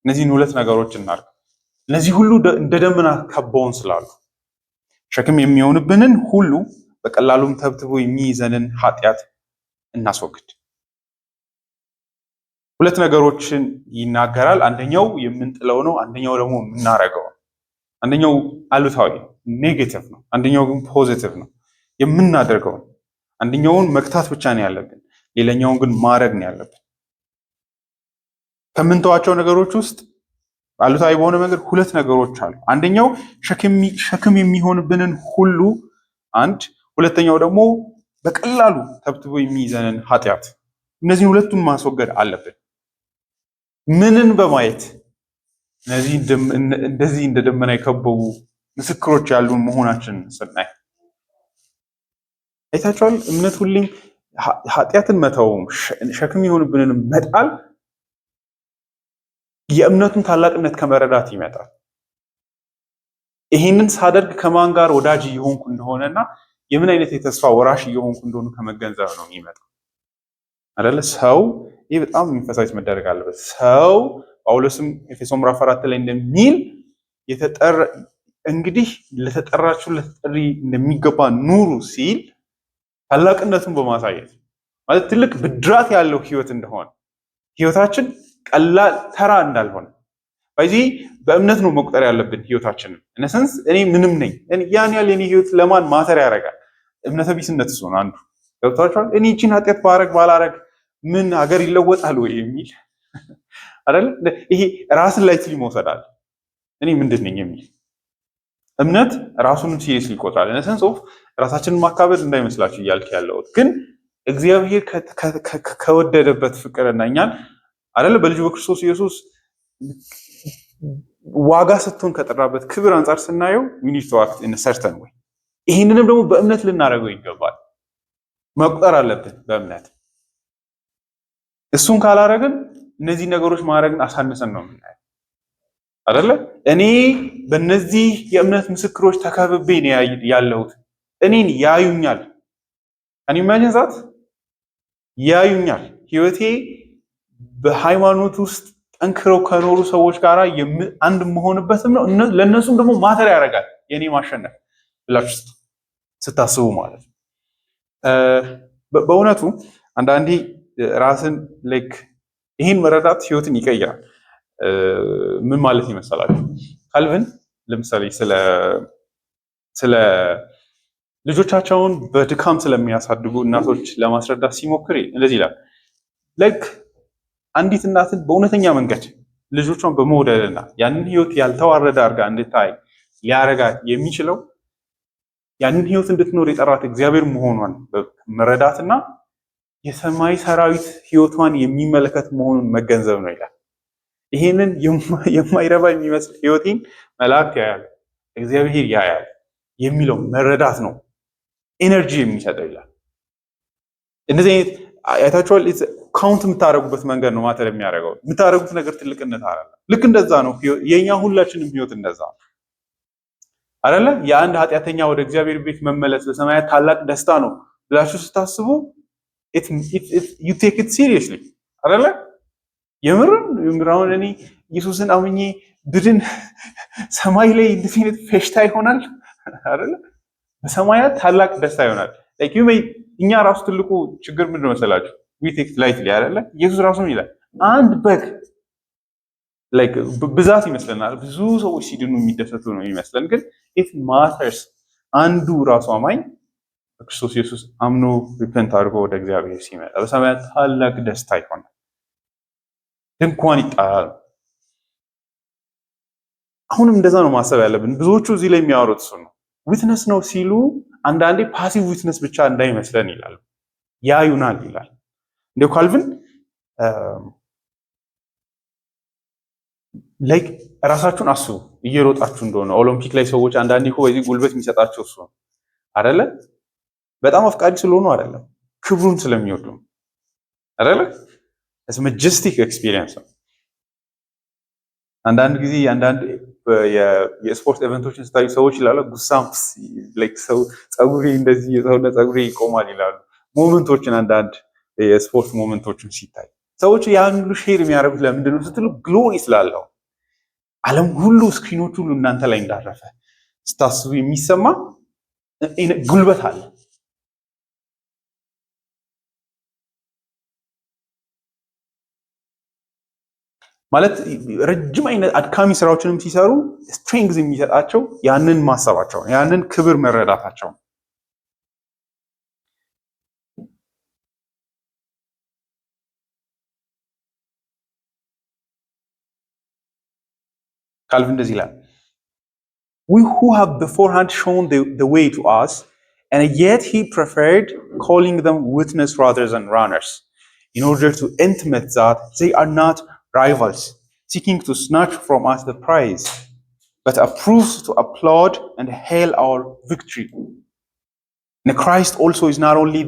እነዚህን ሁለት ነገሮች እናርግ። እነዚህ ሁሉ እንደ ደመና ከበውን ስላሉ ሸክም የሚሆንብንን ሁሉ በቀላሉም ተብትቦ የሚይዘንን ኃጢአት እናስወግድ። ሁለት ነገሮችን ይናገራል። አንደኛው የምንጥለው ነው፣ አንደኛው ደግሞ የምናረገው ነው። አንደኛው አሉታዊ ኔጌቲቭ ነው፣ አንደኛው ግን ፖዚቲቭ ነው የምናደርገው ነው። አንደኛውን መክታት ብቻ ነው ያለብን፣ ሌላኛውን ግን ማድረግ ነው ያለብን። ከምንተዋቸው ነገሮች ውስጥ አሉታዊ በሆነ መንገድ ሁለት ነገሮች አሉ። አንደኛው ሸክም የሚሆንብንን ሁሉ አንድ፣ ሁለተኛው ደግሞ በቀላሉ ተብትቦ የሚይዘንን ኃጢአት። እነዚህን ሁለቱን ማስወገድ አለብን። ምንን በማየት እንደዚህ እንደ ደመና የከበቡ ምስክሮች ያሉን መሆናችንን ስናይ አይታችኋል። እምነት ሁሌም ኃጢአትን መተው ሸክም የሆንብንን መጣል የእምነቱን ታላቅነት ከመረዳት ይመጣል። ይህንን ሳደርግ ከማን ጋር ወዳጅ እየሆንኩ እንደሆነና የምን አይነት የተስፋ ወራሽ እየሆንኩ እንደሆነ ከመገንዘብ ነው የሚመጣው አይደለ? ሰው ይህ በጣም ኢንፈሳይዝ መደረግ አለበት። ሰው ጳውሎስም ኤፌሶን ምዕራፍ 4 ላይ እንደሚል እንግዲህ ለተጠራችሁለት ጥሪ እንደሚገባ ኑሩ ሲል ታላቅነቱን በማሳየት ማለት ትልቅ ብድራት ያለው ህይወት እንደሆነ ህይወታችን ቀላል ተራ እንዳልሆነ በዚህ በእምነት ነው መቁጠር ያለብን ህይወታችንን። እነሰንስ እኔ ምንም ነኝ ያን ያለ የኔ ህይወት ለማን ማተር ያደርጋል? እምነተ ቢስነት እሱ ነው አንዱ። ገብታችኋል? እኔ እቺን ኃጢአት ባላረግ ምን ሀገር ይለወጣል ወይ የሚል አይደል? ይሄ ራስን ላይ መውሰዳል እኔ ምንድን ነኝ የሚል እምነት ራሱንም ሲሪየስሊ ይቆጥራል። እነሰንስ ኦፍ ራሳችንን ማካበድ እንዳይመስላችሁ እያልክ ያለሁት ግን እግዚአብሔር ከወደደበት ፍቅርና እኛን አይደለ በልጁ በክርስቶስ ኢየሱስ ዋጋ ሰጥቶን ከጠራበት ክብር አንጻር ስናየው we need to act in a certain way። ይህንንም ደግሞ በእምነት ልናደርገው ይገባል። መቁጠር አለብን በእምነት። እሱን ካላረግን እነዚህ ነገሮች ማድረግን አሳንሰን ነው የምናየው አይደለ? እኔ በእነዚህ የእምነት ምስክሮች ተከብቤ ነው ያለሁት። እኔን ያዩኛል። እኔ ኢማጂን ዛት ያዩኛል። ህይወቴ በሃይማኖት ውስጥ ጠንክረው ከኖሩ ሰዎች ጋር አንድ መሆንበትም ነው። ለእነሱም ደግሞ ማተር ያደርጋል የኔ ማሸነፍ ብላችሁ ስታስቡ ማለት ነው። በእውነቱ አንዳንዴ ራስን ይህን መረዳት ህይወትን ይቀይራል። ምን ማለት ይመስላችሁ? ካልቪን ለምሳሌ ስለ ልጆቻቸውን በድካም ስለሚያሳድጉ እናቶች ለማስረዳት ሲሞክር እንደዚህ ይላል። አንዲት እናትን በእውነተኛ መንገድ ልጆቿን በመውደድና ያንን ህይወት ያልተዋረደ አድርጋ እንድታይ ሊያረጋት የሚችለው ያንን ህይወት እንድትኖር የጠራት እግዚአብሔር መሆኗን መረዳትና የሰማይ ሰራዊት ህይወቷን የሚመለከት መሆኑን መገንዘብ ነው ይላል። ይሄንን የማይረባ የሚመስል ህይወቴን መላእክት ያያል፣ እግዚአብሔር ያያል የሚለው መረዳት ነው ኤነርጂ የሚሰጠው ይላል። እንደዚህ አይነት አይታችኋል። ካውንት የምታደርጉበት መንገድ ነው ማተር የሚያደርገው። የምታደርጉት ነገር ትልቅነት አይደለም። ልክ እንደዛ ነው የኛ ሁላችንም ህይወት እንደዛ ነው አይደለ? የአንድ ኃጢአተኛ ወደ እግዚአብሔር ቤት መመለስ በሰማያት ታላቅ ደስታ ነው ብላችሁ ስታስቡ you take it seriously አይደለ? የምራውን እኔ ኢየሱስን አምኜ ብድን ሰማይ ላይ እንደዚህ ፌሽታ ይሆናል አይደለ? በሰማያት ታላቅ ደስታ ይሆናል። እኛ ራሱ ትልቁ ችግር ምንድን ነው መሰላችሁ? we take it lightly አይደለ? ኢየሱስ ራሱ ይላል አንድ በግ ብዛት ይመስለናል። ብዙ ሰዎች ሲድኑ የሚደሰቱ ነው ይመስለን፣ ግን it matters አንዱ ራሱ አማኝ በክርስቶስ ኢየሱስ አምኖ ሪፐንት አድርጎ ወደ እግዚአብሔር ሲመጣ በሰማያት ታላቅ ደስታ ይሆናል። ድንኳን ይጣላል። አሁንም እንደዛ ነው ማሰብ ያለብን። ብዙዎቹ እዚህ ላይ የሚያወሩት እሱ ነው። ዊትነስ ነው ሲሉ አንዳንዴ ፓሲቭ ዊትነስ ብቻ እንዳይመስለን ይላሉ። ያዩናል ይላል። እንደው ካልቪን ራሳችሁን አስቡ። እየሮጣችሁ እንደሆነ ኦሎምፒክ ላይ ሰዎች አንዳንዴ እኮ በዚህ ጉልበት የሚሰጣቸው እሱ ነው አይደለ? በጣም አፍቃሪ ስለሆኑ አይደለም፣ ክብሩን ስለሚወዱ አይደለ? ማጀስቲክ ኤክስፒሪየንስ ነው። አንዳንድ ጊዜ አንዳንድ የስፖርት ኢቨንቶችን ስታዩ ሰዎች ይላሉ ጉሳምስ ሰው ጸጉሬ እንደዚህ የሰውነት ጸጉሬ ይቆማል ይላሉ። ሞመንቶችን አንዳንድ የስፖርት ሞመንቶችን ሲታይ ሰዎች ያን ሁሉ ሼር የሚያደርጉት ለምንድን ነው ስትሉ ግሎሪ ስላለው ዓለም ሁሉ ስክሪኖች ሁሉ እናንተ ላይ እንዳረፈ ስታስቡ የሚሰማ ጉልበት አለ። ማለት ረጅም አይነት አድካሚ ስራዎችንም ሲሰሩ ስትሬንግዝ የሚሰጣቸው ያንን ማሰባቸው ያንን ክብር መረዳታቸው። ካልቪን እንደዚህ ይላል we who have beforehand shown the way to us and yet he preferred calling them witness rather than runners in order to intimate that they are not rivals seeking to snatch from us the prize but approves to applaud and hail our victory. And Christ also is not only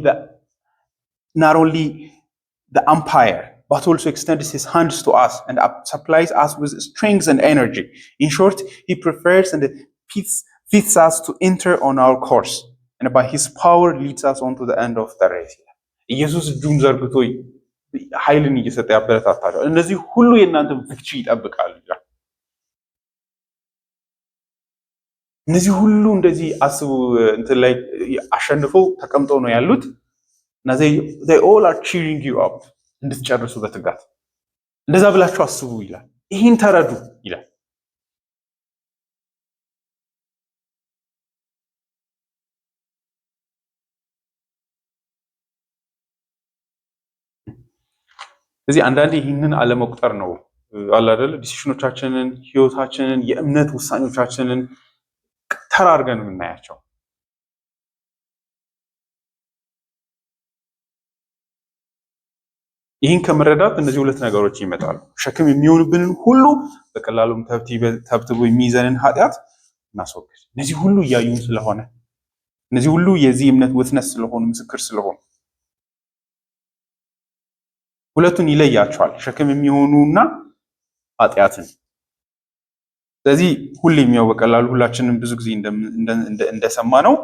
the umpire but also extends his hands to us and supplies us with strength and energy. In short, he prefers and fits us to enter on our course and by his power leads us on to the end of the race. ኢየሱስ እጁን ዘርግቶ ኃይልን እየሰጠ ያበረታታቸዋል። እነዚህ ሁሉ የእናንተን ቪክትሪ ይጠብቃሉ ይላል። እነዚህ ሁሉ እንደዚህ አስቡ እንትን ላይ አሸንፈው ተቀምጠው ነው ያሉት እና they all are cheering you up እንድትጨርሱ በትጋት እንደዛ ብላችሁ አስቡ ይላል። ይህን ተረዱ ይላል። ስለዚህ አንዳንዴ ይህንን አለመቁጠር ነው አለ አይደል ዲሲሽኖቻችንን፣ ህይወታችንን፣ የእምነት ውሳኔዎቻችንን ተራ አድርገን የምናያቸው። ይህን ከመረዳት እነዚህ ሁለት ነገሮች ይመጣሉ። ሸክም የሚሆንብንን ሁሉ በቀላሉም ተብትቦ የሚይዘንን ኃጢአት እናስወግድ። እነዚህ ሁሉ እያዩን ስለሆነ፣ እነዚህ ሁሉ የዚህ እምነት ውትነስ ስለሆኑ፣ ምስክር ስለሆኑ ሁለቱን ይለያቸዋል፣ ሸክም የሚሆኑና ኃጢአትን። ስለዚህ ሁሌም ያው በቀላሉ ሁላችንም ብዙ ጊዜ እንደሰማ ነው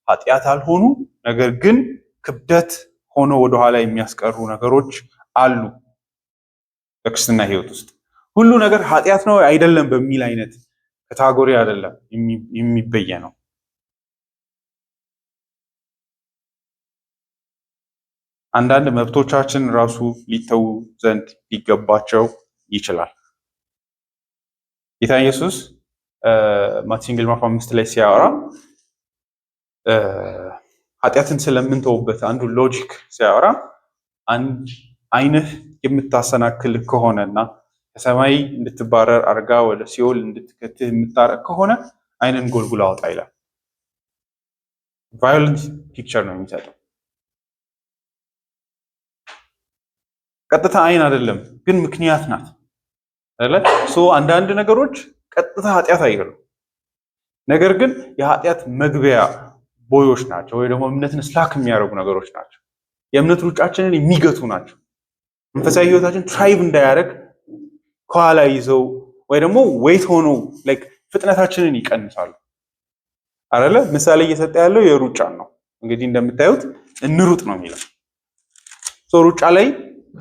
ኃጢአት አልሆኑ ነገር ግን ክብደት ሆኖ ወደኋላ የሚያስቀሩ ነገሮች አሉ በክርስትና ህይወት ውስጥ። ሁሉ ነገር ኃጢአት ነው አይደለም በሚል አይነት ካቴጎሪ አይደለም የሚበየነው። አንዳንድ መብቶቻችን ራሱ ሊተው ዘንድ ሊገባቸው ይችላል። ጌታ ኢየሱስ ማቴዎስ ወንጌል ምዕራፍ 5 ላይ ሲያወራ ኃጢአትን ስለምንተውበት አንዱ ሎጂክ ሲያወራ አንድ ዓይንህ የምታሰናክል ከሆነና ከሰማይ እንድትባረር አርጋ ወደ ሲኦል እንድትከትህ የምታረግ ከሆነ ዓይንን ጎልጉላ አውጣ ይላል። ቫዮለንት ፒክቸር ነው የሚሰጠው። ቀጥታ ዓይን አይደለም ግን ምክንያት ናት አይደለ? አንዳንድ ነገሮች ቀጥታ ኃጢአት አይደሉም፣ ነገር ግን የኃጢአት መግቢያ ቦዮች ናቸው፣ ወይ ደግሞ እምነትን ስላክ የሚያደርጉ ነገሮች ናቸው። የእምነት ሩጫችንን የሚገቱ ናቸው። መንፈሳዊ ህይወታችን ትራይቭ እንዳያደርግ ከኋላ ይዘው ወይ ደግሞ ዌይት ሆነው ላይክ ፍጥነታችንን ይቀንሳሉ አይደለ? ምሳሌ እየሰጠ ያለው የሩጫን ነው። እንግዲህ እንደምታዩት እንሩጥ ነው የሚለው። ሩጫ ላይ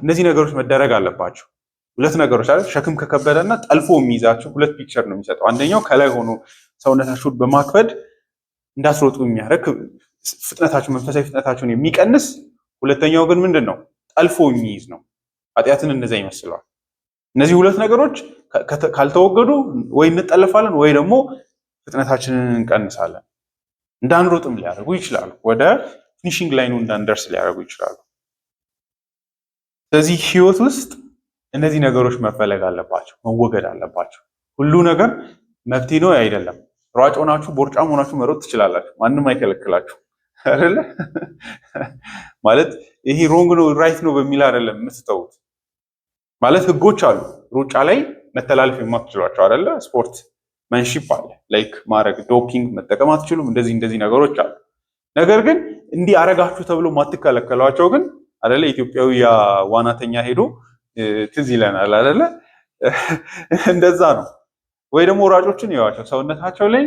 እነዚህ ነገሮች መደረግ አለባቸው። ሁለት ነገሮች አይደል? ሸክም ከከበደና ጠልፎ የሚይዛቸው ሁለት ፒክቸር ነው የሚሰጠው። አንደኛው ከላይ ሆኖ ሰውነታችሁን በማክበድ እንዳትሮጡ የሚያደርግ ፍጥነታችሁን፣ መንፈሳዊ ፍጥነታችሁን የሚቀንስ፣ ሁለተኛው ግን ምንድን ነው? ጠልፎ የሚይዝ ነው። ኃጢአትን እንደዛ ይመስለዋል። እነዚህ ሁለት ነገሮች ካልተወገዱ ወይ እንጠለፋለን ወይ ደግሞ ፍጥነታችንን እንቀንሳለን። እንዳንሮጥም ሊያደርጉ ይችላሉ። ወደ ፊኒሽንግ ላይኑ እንዳንደርስ ሊያደርጉ ይችላሉ። ስለዚህ ህይወት ውስጥ እነዚህ ነገሮች መፈለግ አለባቸው፣ መወገድ አለባቸው። ሁሉ ነገር መፍትሄ ነው አይደለም። ሯጭ ሆናችሁ ቦርጫም ሆናችሁ መሮጥ ትችላላችሁ፣ ማንም አይከለክላችሁ አይደለ? ማለት ይሄ ሮንግ ነው ራይት ነው በሚል አይደለም የምትተውት። ማለት ህጎች አሉ ሩጫ ላይ መተላለፍ የማትችሏቸው አይደለ? ስፖርት መንሺፕ አለ፣ ላይክ ማድረግ፣ ዶፒንግ መጠቀም አትችሉም፣ እንደዚህ ነገሮች አሉ። ነገር ግን እንዲህ አረጋችሁ ተብሎ ማትከለከሏቸው ግን አይደለ? ኢትዮጵያዊ ዋናተኛ ሄዶ ትዝ ይለናል አይደለ? እንደዛ ነው። ወይ ደግሞ ሯጮችን ይዋቸው ሰውነታቸው ላይ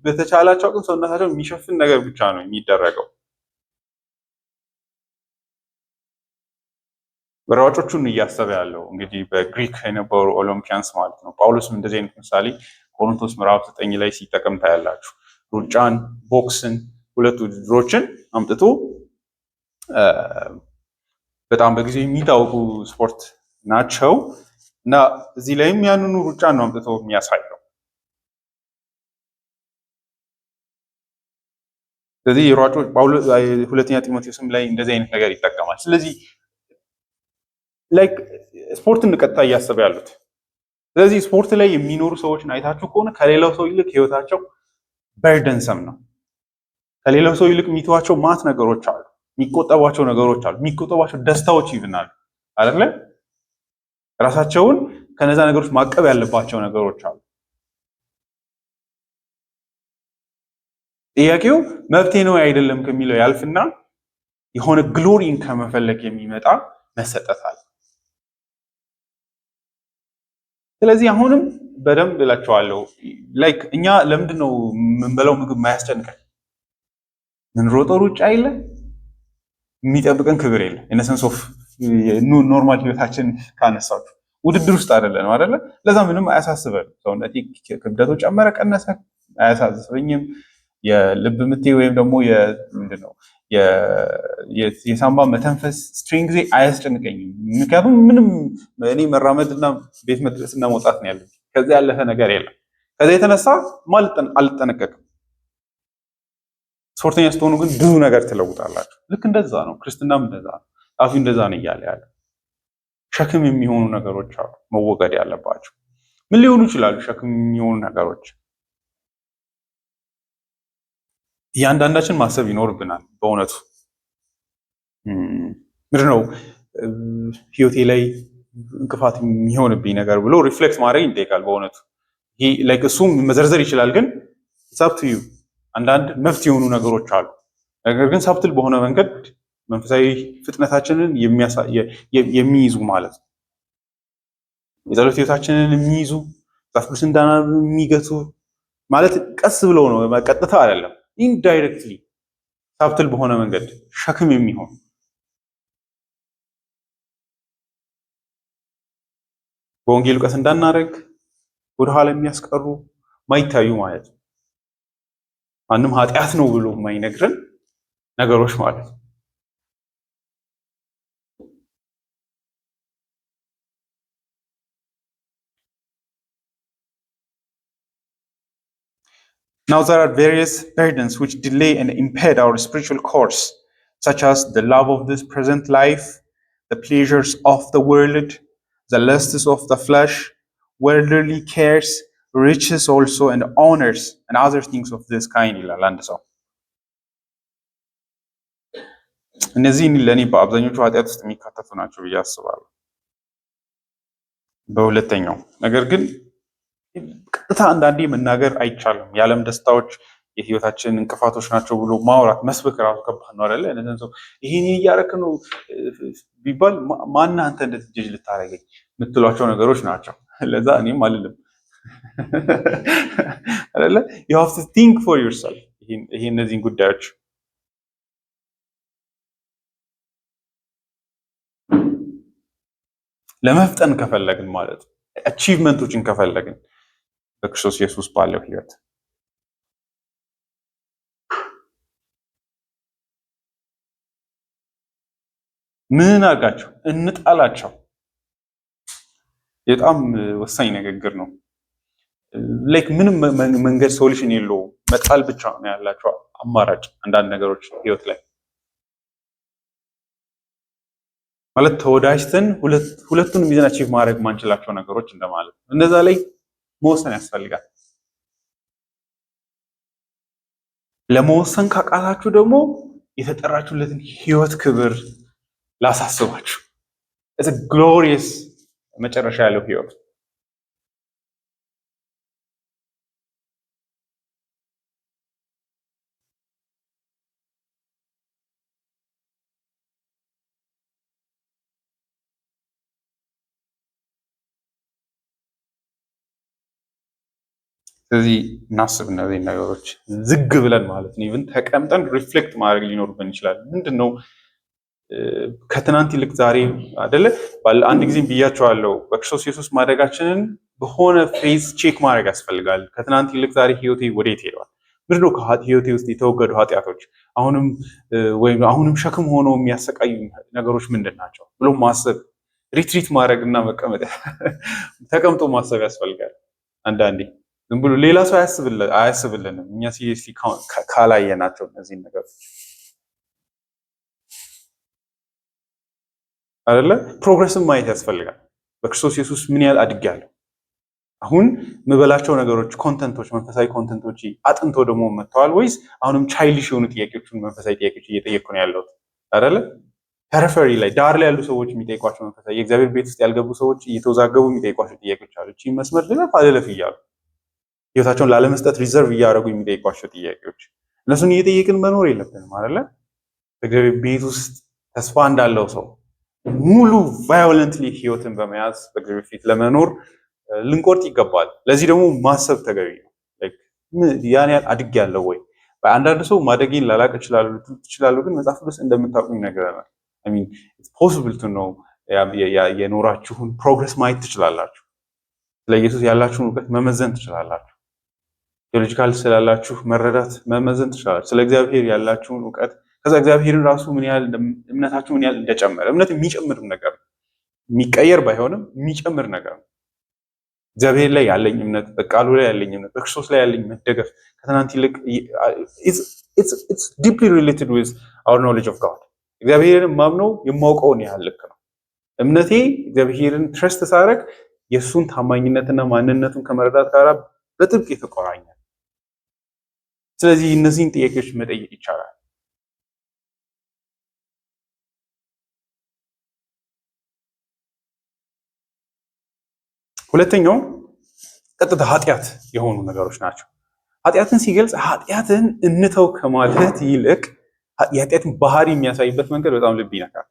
በተቻላቸው አቅም ሰውነታቸው የሚሸፍን ነገር ብቻ ነው የሚደረገው። ሯጮቹን እያሰበ ያለው እንግዲህ በግሪክ የነበሩ ኦሎምፒያንስ ማለት ነው። ጳውሎስም እንደዚህ አይነት ምሳሌ ቆሮንቶስ ምዕራፍ 9 ላይ ሲጠቀም ታያላችሁ። ሩጫን፣ ቦክስን፣ ሁለቱ ውድድሮችን አምጥቶ በጣም በጊዜው የሚታወቁ ስፖርት ናቸው እና እዚህ ላይም ያንኑ ሩጫን ነው አምጥቶ የሚያሳየው። ስለዚህ ሯጮች ጳውሎስ ሁለተኛ ጢሞቴዎስም ላይ እንደዚህ አይነት ነገር ይጠቀማል። ስለዚህ ላይክ ስፖርትን ቀጥታ እያሰበ ያሉት። ስለዚህ ስፖርት ላይ የሚኖሩ ሰዎችን አይታችሁ ከሆነ ከሌላው ሰው ይልቅ ህይወታቸው በርደንሰም ነው። ከሌላው ሰው ይልቅ የሚተዋቸው ማት ነገሮች አሉ፣ የሚቆጠቧቸው ነገሮች አሉ፣ የሚቆጠቧቸው ደስታዎች ይብናሉ አይደለ? ራሳቸውን ከነዛ ነገሮች ማቀብ ያለባቸው ነገሮች አሉ። ጥያቄው መብቴ ነው አይደለም ከሚለው ያልፍና የሆነ ግሎሪን ከመፈለግ የሚመጣ መሰጠት አለ። ስለዚህ አሁንም በደንብ እላቸዋለሁ ላይክ እኛ ለምንድን ነው የምንበላው ምግብ ማያስጨንቀን? ምንሮጠው ሩጫ የለ፣ የሚጠብቀን ክብር የለ፣ ኢነሰንስ ኦፍ ኖርማል ህይወታችን ካነሳችሁ ውድድር ውስጥ አይደለም አይደለ? ለዛ ምንም አያሳስበን። ሰውነቴ ክብደቱ ጨመረ ቀነሰ አያሳስበኝም። የልብ ምቴ ወይም ደግሞ ምንድነው የሳምባ መተንፈስ ስትሪንግ ጊዜ አያስጨንቀኝም። ምክንያቱም ምንም እኔ መራመድና ቤት መድረስና መውጣት ነው ያለኝ። ከዚያ ያለፈ ነገር የለም። ከዚያ የተነሳ አልጠነቀቅም። ስፖርተኛ ስትሆኑ ግን ብዙ ነገር ትለውጣላችሁ። ልክ እንደዛ ነው ክርስትናም እንደዛ ነው። ጣፊ እንደዛ ነው እያለ ያለ ሸክም የሚሆኑ ነገሮች አሉ መወገድ ያለባቸው። ምን ሊሆኑ ይችላሉ ሸክም የሚሆኑ ነገሮች? እያንዳንዳችን ማሰብ ይኖርብናል። በእውነቱ ምንድነው ህይወቴ ላይ እንቅፋት የሚሆንብኝ ነገር ብሎ ሪፍሌክት ማድረግ ይጠይቃል። በእውነቱ እሱም መዘርዘር ይችላል፣ ግን ሳብትዩ አንዳንድ መፍትሄ የሆኑ ነገሮች አሉ። ነገር ግን ሳብትል በሆነ መንገድ መንፈሳዊ ፍጥነታችንን የሚይዙ ማለት ነው። የጸሎት ህይወታችንን የሚይዙ መጽሐፍ ቅዱስ እንዳናነብ የሚገቱ ማለት ቀስ ብለው ነው፣ ቀጥታ አይደለም። ኢንዳይሬክትሊ ሳብትል በሆነ መንገድ ሸክም የሚሆን በወንጌል እውቀት እንዳናደርግ ወደኋላ የሚያስቀሩ ማይታዩ ማለት ነው። ማንም ኃጢአት ነው ብሎ የማይነግረን ነገሮች ማለት ነው። Now there are various burdens which delay and impede our spiritual course, such as the love of this present life, the pleasures of the world, the lusts of the flesh, worldly cares, riches also, and honors, and other things of this kind. ይላል አንድ ሰው። እነዚህ ለእኔ በአብዛኞቹ ኃጢአት ውስጥ የሚካተቱ ናቸው ብዬ አስባለሁ። በሁለተኛው ነገር ግን ቀጥታ አንዳንዴ መናገር አይቻልም። የዓለም ደስታዎች የህይወታችን እንቅፋቶች ናቸው ብሎ ማውራት መስበክ ራሱ ከባድ ነው አይደለ? እነዚህን ሰው ይሄን እያደረክ ነው ቢባል ማን አንተ እንደትጅ ልታረገኝ የምትሏቸው ነገሮች ናቸው። ለዛ እኔም አልልም አይደለ? you have to think for yourself ይሄ እነዚህን ጉዳዮች ለመፍጠን ከፈለግን ማለት አቺቭመንቶችን ከፈለግን በክርስቶስ ኢየሱስ ባለው ህይወት ምን አርጋቸው እንጣላቸው። በጣም ወሳኝ ንግግር ነው። ላይክ ምንም መንገድ ሶሉሽን የለውም። መጣል ብቻ ነው ያላቸው አማራጭ አንዳንድ ነገሮች ህይወት ላይ ማለት ተወዳጅተን ሁለቱንም ይዘን አቺቭ ማድረግ ማንችላቸው ነገሮች እንደማለት ነው። እነዛ ላይ መወሰን ያስፈልጋል። ለመወሰን ካቃታችሁ ደግሞ የተጠራችሁለትን ህይወት ክብር ላሳስባችሁ። it's a glorious መጨረሻ ያለው ህይወት ስለዚህ እናስብ እነዚህ ነገሮች ዝግ ብለን ማለት ነው። ኢቭን ተቀምጠን ሪፍሌክት ማድረግ ሊኖርብን ይችላል። ምንድነው ከትናንት ይልቅ ዛሬ አይደለ? አንድ ጊዜም ብያቸዋለሁ። በክርስቶስ ኢየሱስ ማደጋችንን በሆነ ፌዝ ቼክ ማድረግ ያስፈልጋል። ከትናንት ይልቅ ዛሬ ህይወቴ ወዴት ሄዷል? ምንድነው ከህይወቴ ውስጥ የተወገዱ ኃጢአቶች አሁንም ሸክም ሆነው የሚያሰቃዩ ነገሮች ምንድን ናቸው ብሎ ማሰብ፣ ሪትሪት ማድረግ እና መቀመጥ ተቀምጦ ማሰብ ያስፈልጋል። አንዳንዴ ዝም ብሎ ሌላ ሰው አያስብልንም እኛ ሲሪየስሊ ካላየናቸው እነዚህን ነገሮች አይደለ? ፕሮግረስን ማየት ያስፈልጋል። በክርስቶስ ኢየሱስ ምን ያህል አድጌያለሁ? አሁን የምበላቸው ነገሮች ኮንተንቶች፣ መንፈሳዊ ኮንተንቶች አጥንቶ ደግሞ መጥተዋል ወይስ አሁንም ቻይልሽ የሆኑ ጥያቄዎችን መንፈሳዊ ጥያቄዎች እየጠየቅኩ ነው ያለሁት? አይደለ? ፐሪፈሪ ላይ ዳር ላይ ያሉ ሰዎች የሚጠይቋቸው መንፈሳዊ የእግዚአብሔር ቤት ውስጥ ያልገቡ ሰዎች እየተወዛገቡ የሚጠይቋቸው ጥያቄዎች አሉ። እቺ መስመር ልለፍ እያሉ ህይወታቸውን ላለመስጠት ሪዘርቭ እያደረጉ የሚጠይቋቸው ጥያቄዎች፣ እነሱን እየጠየቅን መኖር የለብንም አይደለ? በእግዚአብሔር ቤት ውስጥ ተስፋ እንዳለው ሰው ሙሉ ቫዮለንትሊ ህይወትን በመያዝ በእግዚአብሔር ፊት ለመኖር ልንቆርጥ ይገባል። ለዚህ ደግሞ ማሰብ ተገቢ ነው። ያን ያህል አድጌያለሁ ወይ? አንዳንድ ሰው ማደጌን ላላቅ እችላለሁ፣ ግን መጽሐፍ ቅዱስ እንደምታውቁ ይነግረናል። ሚን ኢትስ ፖሲብል ቱ ኖው የኖራችሁን ፕሮግረስ ማየት ትችላላችሁ። ስለ ኢየሱስ ያላችሁን እውቀት መመዘን ትችላላችሁ። ቴዎሎጂካል ስላላችሁ መረዳት መመዘን ትችላላችሁ። ስለ እግዚአብሔር ያላችሁን እውቀት ከዛ እግዚአብሔርን ራሱ ምን ያህል እምነታችሁ ምን ያህል እንደጨመረ እምነት የሚጨምር ነገር ነው። የሚቀየር ባይሆንም የሚጨምር ነገር ነው። እግዚአብሔር ላይ ያለኝ እምነት፣ በቃሉ ላይ ያለኝ እምነት፣ በክርስቶስ ላይ ያለኝ መደገፍ ከትናንት ይልቅ it's deeply related with our knowledge of God። እግዚአብሔርን ማምነው የማውቀውን ያህል ልክ ነው። እምነቴ እግዚአብሔርን ትረስት ሳደርግ የእሱን ታማኝነትና ማንነቱን ከመረዳት ጋር በጥብቅ የተቆራኛል። ስለዚህ እነዚህን ጥያቄዎች መጠየቅ ይቻላል። ሁለተኛው ቀጥታ ኃጢአት የሆኑ ነገሮች ናቸው። ኃጢአትን ሲገልጽ ኃጢአትን እንተው ከማለት ይልቅ የኃጢአትን ባህሪ የሚያሳይበት መንገድ በጣም ልብ ይነካል።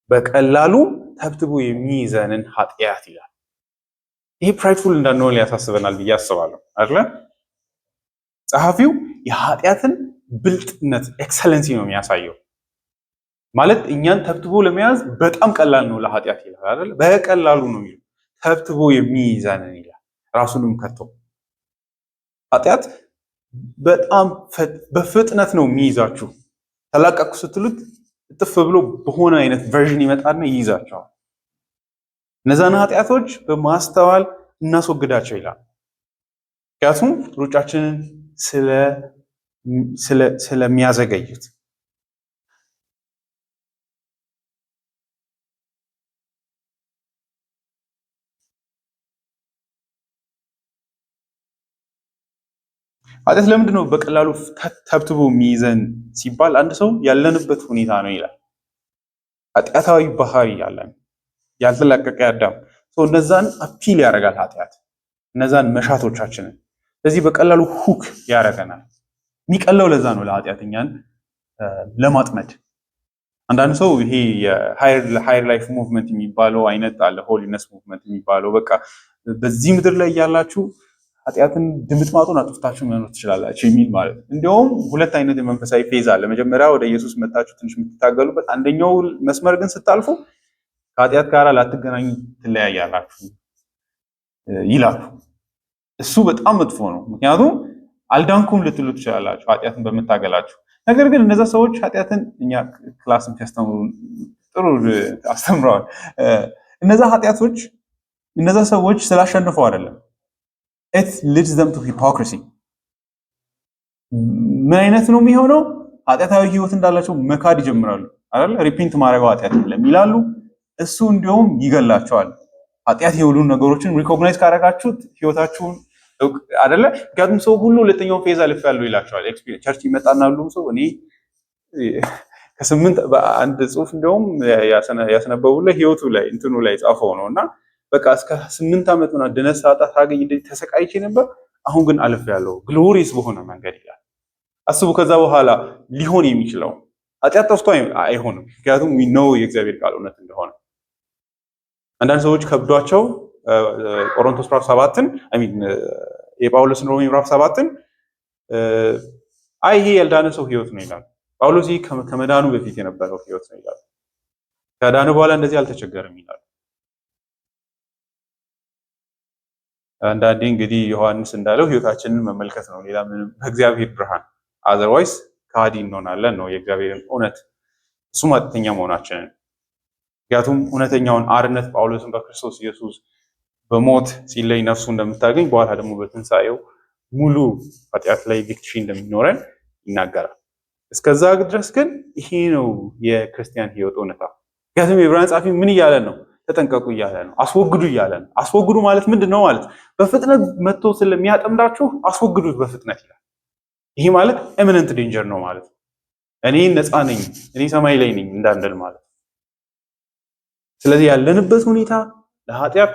በቀላሉ ተብትቦ የሚይዘንን ኃጢአት ይላል። ይሄ ፕራይድፉል እንዳንሆን ሊያሳስበናል ብዬ አስባለሁ አይደለ? ጸሐፊው የኃጢአትን ብልጥነት ኤክሰለንሲ ነው የሚያሳየው። ማለት እኛን ተብትቦ ለመያዝ በጣም ቀላል ነው ለኃጢአት ይላል አይደል? በቀላሉ ነው የሚለው ተብትቦ የሚይዘንን ይላል። ራሱንም ከቶ ኃጢአት በጣም በፍጥነት ነው የሚይዛችሁ። ተላቀቁ ስትሉት እጥፍ ብሎ በሆነ አይነት ቨርዥን ይመጣና ይይዛቸዋል። እነዛን ኃጢአቶች በማስተዋል እናስወግዳቸው ይላል። ምክንያቱም ሩጫችንን ስለሚያዘገዩት። ኃጢአት ለምንድን ነው በቀላሉ ተብትቦ የሚይዘን ሲባል አንድ ሰው ያለንበት ሁኔታ ነው ይላል። ኃጢአታዊ ባህሪ ያለን ያልተላቀቀ አዳም እነዛን አፒል ያደርጋል ኃጢአት፣ እነዛን መሻቶቻችንን። ስለዚህ በቀላሉ ሁክ ያደርገናል። የሚቀለው ለዛ ነው ለኃጢአት እኛን ለማጥመድ። አንዳንድ ሰው ይሄ የሃየር ላይፍ ሙቭመንት የሚባለው አይነት አለ፣ ሆሊነስ ሙቭመንት የሚባለው በቃ በዚህ ምድር ላይ ያላችሁ ኃጢአትን ድምጥማጡን አጥፍታችሁ መኖር ትችላላችሁ የሚል ማለት ነው። እንዲያውም ሁለት አይነት የመንፈሳዊ ፌዝ አለ። መጀመሪያ ወደ ኢየሱስ መጣችሁ ትንሽ የምትታገሉበት፣ አንደኛው መስመር ግን ስታልፉ ከኃጢአት ጋር ላትገናኙ ትለያያላችሁ ይላሉ። እሱ በጣም መጥፎ ነው። ምክንያቱም አልዳንኩም ልትሉ ትችላላችሁ ኃጢአትን በመታገላችሁ። ነገር ግን እነዛ ሰዎች ኃጢአትን እኛ ክላስም ሲያስተምሩ ጥሩ አስተምረዋል። እነዛ ሰዎች ስላሸንፈው አይደለም። it leads them to hypocrisy። ምን አይነት ነው የሚሆነው? ኃጢአታዊ ህይወት እንዳላቸው መካድ ይጀምራሉ አይደል? ሪፒንት ማድረግ ኃጢአት አይደለም ይላሉ። እሱ እንዲያውም ይገላቸዋል። ኃጢአት የሁሉ ነገሮችን ሪኮግናይዝ ካደረጋችሁት ህይወታችሁን አይደለ? ምክንያቱም ሰው ሁሉ ሁለተኛውን ፌዝ አልፌያለሁ ይላቸዋል። ቸርች ይመጣና ሁሉም ሰው እኔ ከስምንት በአንድ ጽሁፍ እንዲያውም ያስነበቡለት ህይወቱ ላይ እንትኑ ላይ ጻፈው ነው እና በቃ እስከ 8 ዓመት ምናምን ድነት ሳጣ ታገኝ እንደዚህ ተሰቃይቼ ነበር፣ አሁን ግን አልፌያለሁ ግሎሪየስ በሆነ መንገድ ይላል። አስቡ። ከዛ በኋላ ሊሆን የሚችለው ኃጢአት ጠፍቶ አይሆንም። ምክንያቱም ነው የእግዚአብሔር ቃል እውነት እንደሆነ። አንዳንድ ሰዎች ከብዷቸው ቆሮንቶስ ምዕራፍ 7ን የጳውሎስን ሮሜ ምዕራፍ 7ን ይሄ ያልዳነ ሰው ህይወት ነው ይላል። ጳውሎስ ይህ ከመዳኑ በፊት የነበረው ህይወት ነው ይላል። ከዳነ በኋላ እንደዚህ አልተቸገርም ይላል። አንዳንዴ እንግዲህ ዮሐንስ እንዳለው ህይወታችንን መመልከት ነው፣ ሌላ ምንም በእግዚአብሔር ብርሃን አዘርዋይስ ከሃዲ እንሆናለን ነው የእግዚአብሔርን እውነት እሱ ማጥተኛ መሆናችንን። ምክንያቱም እውነተኛውን አርነት ጳውሎስን በክርስቶስ ኢየሱስ በሞት ሲለይ ነፍሱ እንደምታገኝ በኋላ ደግሞ በትንሳኤው ሙሉ ኃጢአት ላይ ቪክትሪ እንደሚኖረን ይናገራል። እስከዛ ድረስ ግን ይሄ ነው የክርስቲያን ህይወት እውነታ። ምክንያቱም የዕብራውያን ጻፊ ምን እያለ ነው? ተጠንቀቁ እያለ ነው። አስወግዱ እያለ ነው። አስወግዱ ማለት ምንድን ነው ማለት? በፍጥነት መጥቶ ስለሚያጠምዳችሁ አስወግዱት በፍጥነት ይላል። ይሄ ማለት ኤሚነንት ዴንጀር ነው ማለት ነው። እኔ ነፃ ነኝ፣ እኔ ሰማይ ላይ ነኝ እንዳንደል ማለት። ስለዚህ ያለንበት ሁኔታ ለኃጢአት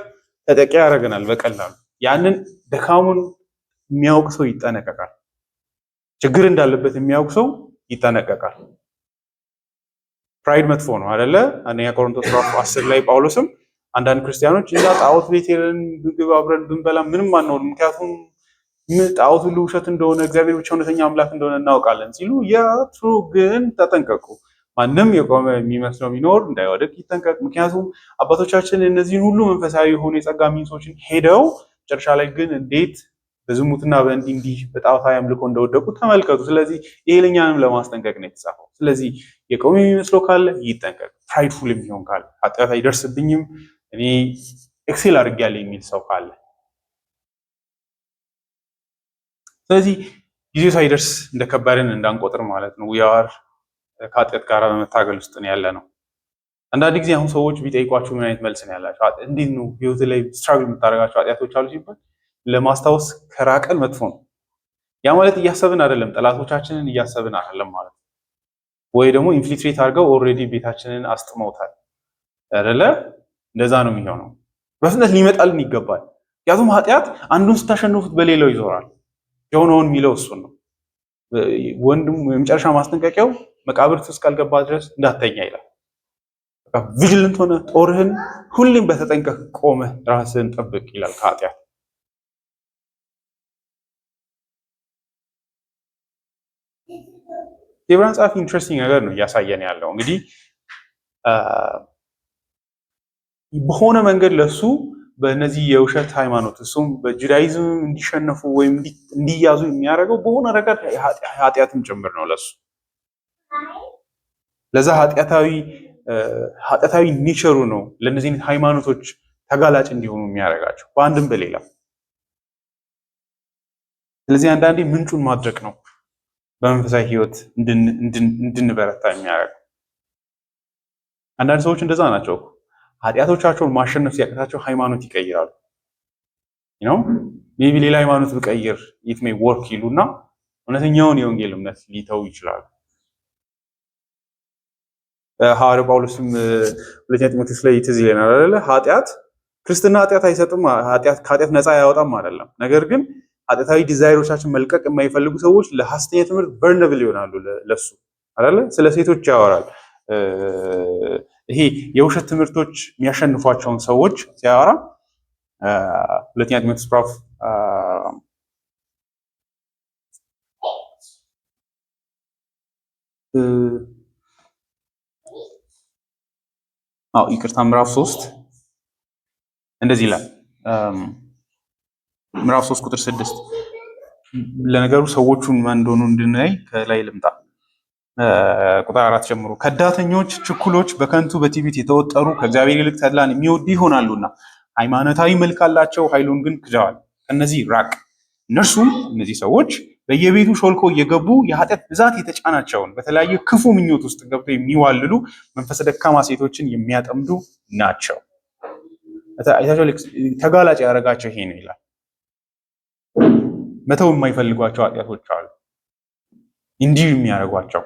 ተጠቂ ያደርገናል በቀላሉ። ያንን ደካሙን የሚያውቅ ሰው ይጠነቀቃል። ችግር እንዳለበት የሚያውቅ ሰው ይጠነቀቃል። ፕራይድ መጥፎ ነው አይደለ? አንደኛ ቆሮንቶስ ምዕራፍ 10 ላይ ጳውሎስም አንዳንድ ክርስቲያኖች እኛ ጣዖት ቤት ሄደን ምግብ አብረን ብንበላ ምንም አንሆንም፣ ምክንያቱም ጣዖት ሁሉ ውሸት እንደሆነ እግዚአብሔር ብቻ እውነተኛ አምላክ እንደሆነ እናውቃለን ሲሉ፣ ያ ትሩ ግን ተጠንቀቁ፣ ማንም የቆመ የሚመስለው ቢኖር እንዳይወድቅ ይጠንቀቅ። ምክንያቱም አባቶቻችን እነዚህን ሁሉ መንፈሳዊ የሆኑ የጸጋ ሚንሶችን ሄደው መጨረሻ ላይ ግን እንዴት በዝሙትና በእንዲህ በጣዖታዊ አምልኮ እንደወደቁ ተመልከቱ። ስለዚህ ይሄ ለእኛንም ለማስጠንቀቅ ነው የተጻፈው። ስለዚህ የቆመ የሚመስለው ካለ ይጠንቀቅ። ፕራይድፉል የሚሆን ካለ ኃጢአት አይደርስብኝም እኔ ኤክሴል አድርጌያለሁ የሚል ሰው ካለ፣ ስለዚህ ጊዜው ሳይደርስ እንደከበርን እንዳንቆጥር ማለት ነው። ዊአር ከኃጢአት ጋር በመታገል ውስጥ ነው ያለ ነው። አንዳንድ ጊዜ አሁን ሰዎች ቢጠይቋችሁ ምን አይነት መልስ ነው ያላቸው? እንዴት ነው ህይወት ላይ ስትራግል የምታደርጋቸው ኃጢአቶች አሉ ሲባል ለማስታወስ ከራቀን መጥፎ ነው። ያ ማለት እያሰብን አይደለም፣ ጠላቶቻችንን እያሰብን አይደለም ማለት ነው። ወይ ደግሞ ኢንፊልትሬት አድርገው ኦልሬዲ ቤታችንን አስጥመውታል አይደለ? እንደዛ ነው የሚሆነው። በፍጥነት ሊመጣልን ይገባል። ምክንያቱም ኃጢአት አንዱን ስታሸንፉት በሌላው ይዞራል። የሆነውን የሚለው እሱን ነው። ወንድም የመጨረሻ ማስጠንቀቂያው መቃብር ውስጥ እስካልገባ ድረስ እንዳተኛ ይላል። ቪጅለንት ሆነ ጦርህን ሁሌም በተጠንቀቅ ቆመህ ራስህን ጠብቅ ይላል ከኃጢአት። የዕብራውያን ጸሐፊ ኢንትረስቲንግ ነገር ነው እያሳየን ያለው። እንግዲህ በሆነ መንገድ ለሱ በእነዚህ የውሸት ሃይማኖት እሱም በጁዳይዝም እንዲሸነፉ ወይም እንዲያዙ የሚያደርገው በሆነ ነገር ኃጢአትም ጭምር ነው ለሱ። ለዛ ኃጢአታዊ ኔቸሩ ነው ለእነዚህ ሃይማኖቶች ተጋላጭ እንዲሆኑ የሚያደርጋቸው በአንድም በሌላ። ስለዚህ አንዳንዴ ምንጩን ማድረቅ ነው በመንፈሳዊ ህይወት እንድንበረታ የሚያደርገው። አንዳንድ ሰዎች እንደዛ ናቸው። ኃጢአቶቻቸውን ማሸነፍ ሲያቅታቸው ሃይማኖት ይቀይራሉ። ሜቢ ሌላ ሃይማኖት ብቀይር ኢት ሜይ ወርክ ይሉና እውነተኛውን የወንጌል እምነት ሊተው ይችላሉ። ሐዋርያው ጳውሎስም ሁለተኛ ጢሞቴዎስ ላይ ትዝ ይለናል አይደለ? ክርስትና ኃጢአት አይሰጥም፣ ከኃጢአት ነፃ አያወጣም አይደለም። ነገር ግን ኃጢአታዊ ዲዛይሮቻችን መልቀቅ የማይፈልጉ ሰዎች ለሐሰተኛ ትምህርት ቨርነብል ይሆናሉ። ለሱ አይደለ? ስለ ሴቶች ያወራል። ይሄ የውሸት ትምህርቶች የሚያሸንፏቸውን ሰዎች ሲያወራ ሁለተኛ ጢሞቴዎስ ምዕራፍ ምዕራፍ 3 እንደዚህ ይላል። ምዕራፍ 3 ቁጥር 6 ለነገሩ ሰዎቹን ማን እንደሆኑ እንድናይ ከላይ ልምጣ። ቁጥር 4 ጀምሮ ከዳተኞች፣ ችኩሎች፣ በከንቱ በትዕቢት የተወጠሩ ከእግዚአብሔር ይልቅ ተድላን የሚወዱ ይሆናሉና ሃይማኖታዊ መልክ አላቸው፣ ኃይሉን ግን ክደዋል። ከነዚህ ራቅ። እነዚህ ሰዎች በየቤቱ ሾልኮ እየገቡ የኃጢአት ብዛት የተጫናቸውን በተለያየ ክፉ ምኞት ውስጥ ገብተው የሚዋልሉ መንፈሰ ደካማ ሴቶችን የሚያጠምዱ ናቸው። ተጋላጭ ያደረጋቸው ይሄ ነው ይላል። መተው የማይፈልጓቸው ኃጢአቶች አሉ እንዲህ የሚያደርጓቸው።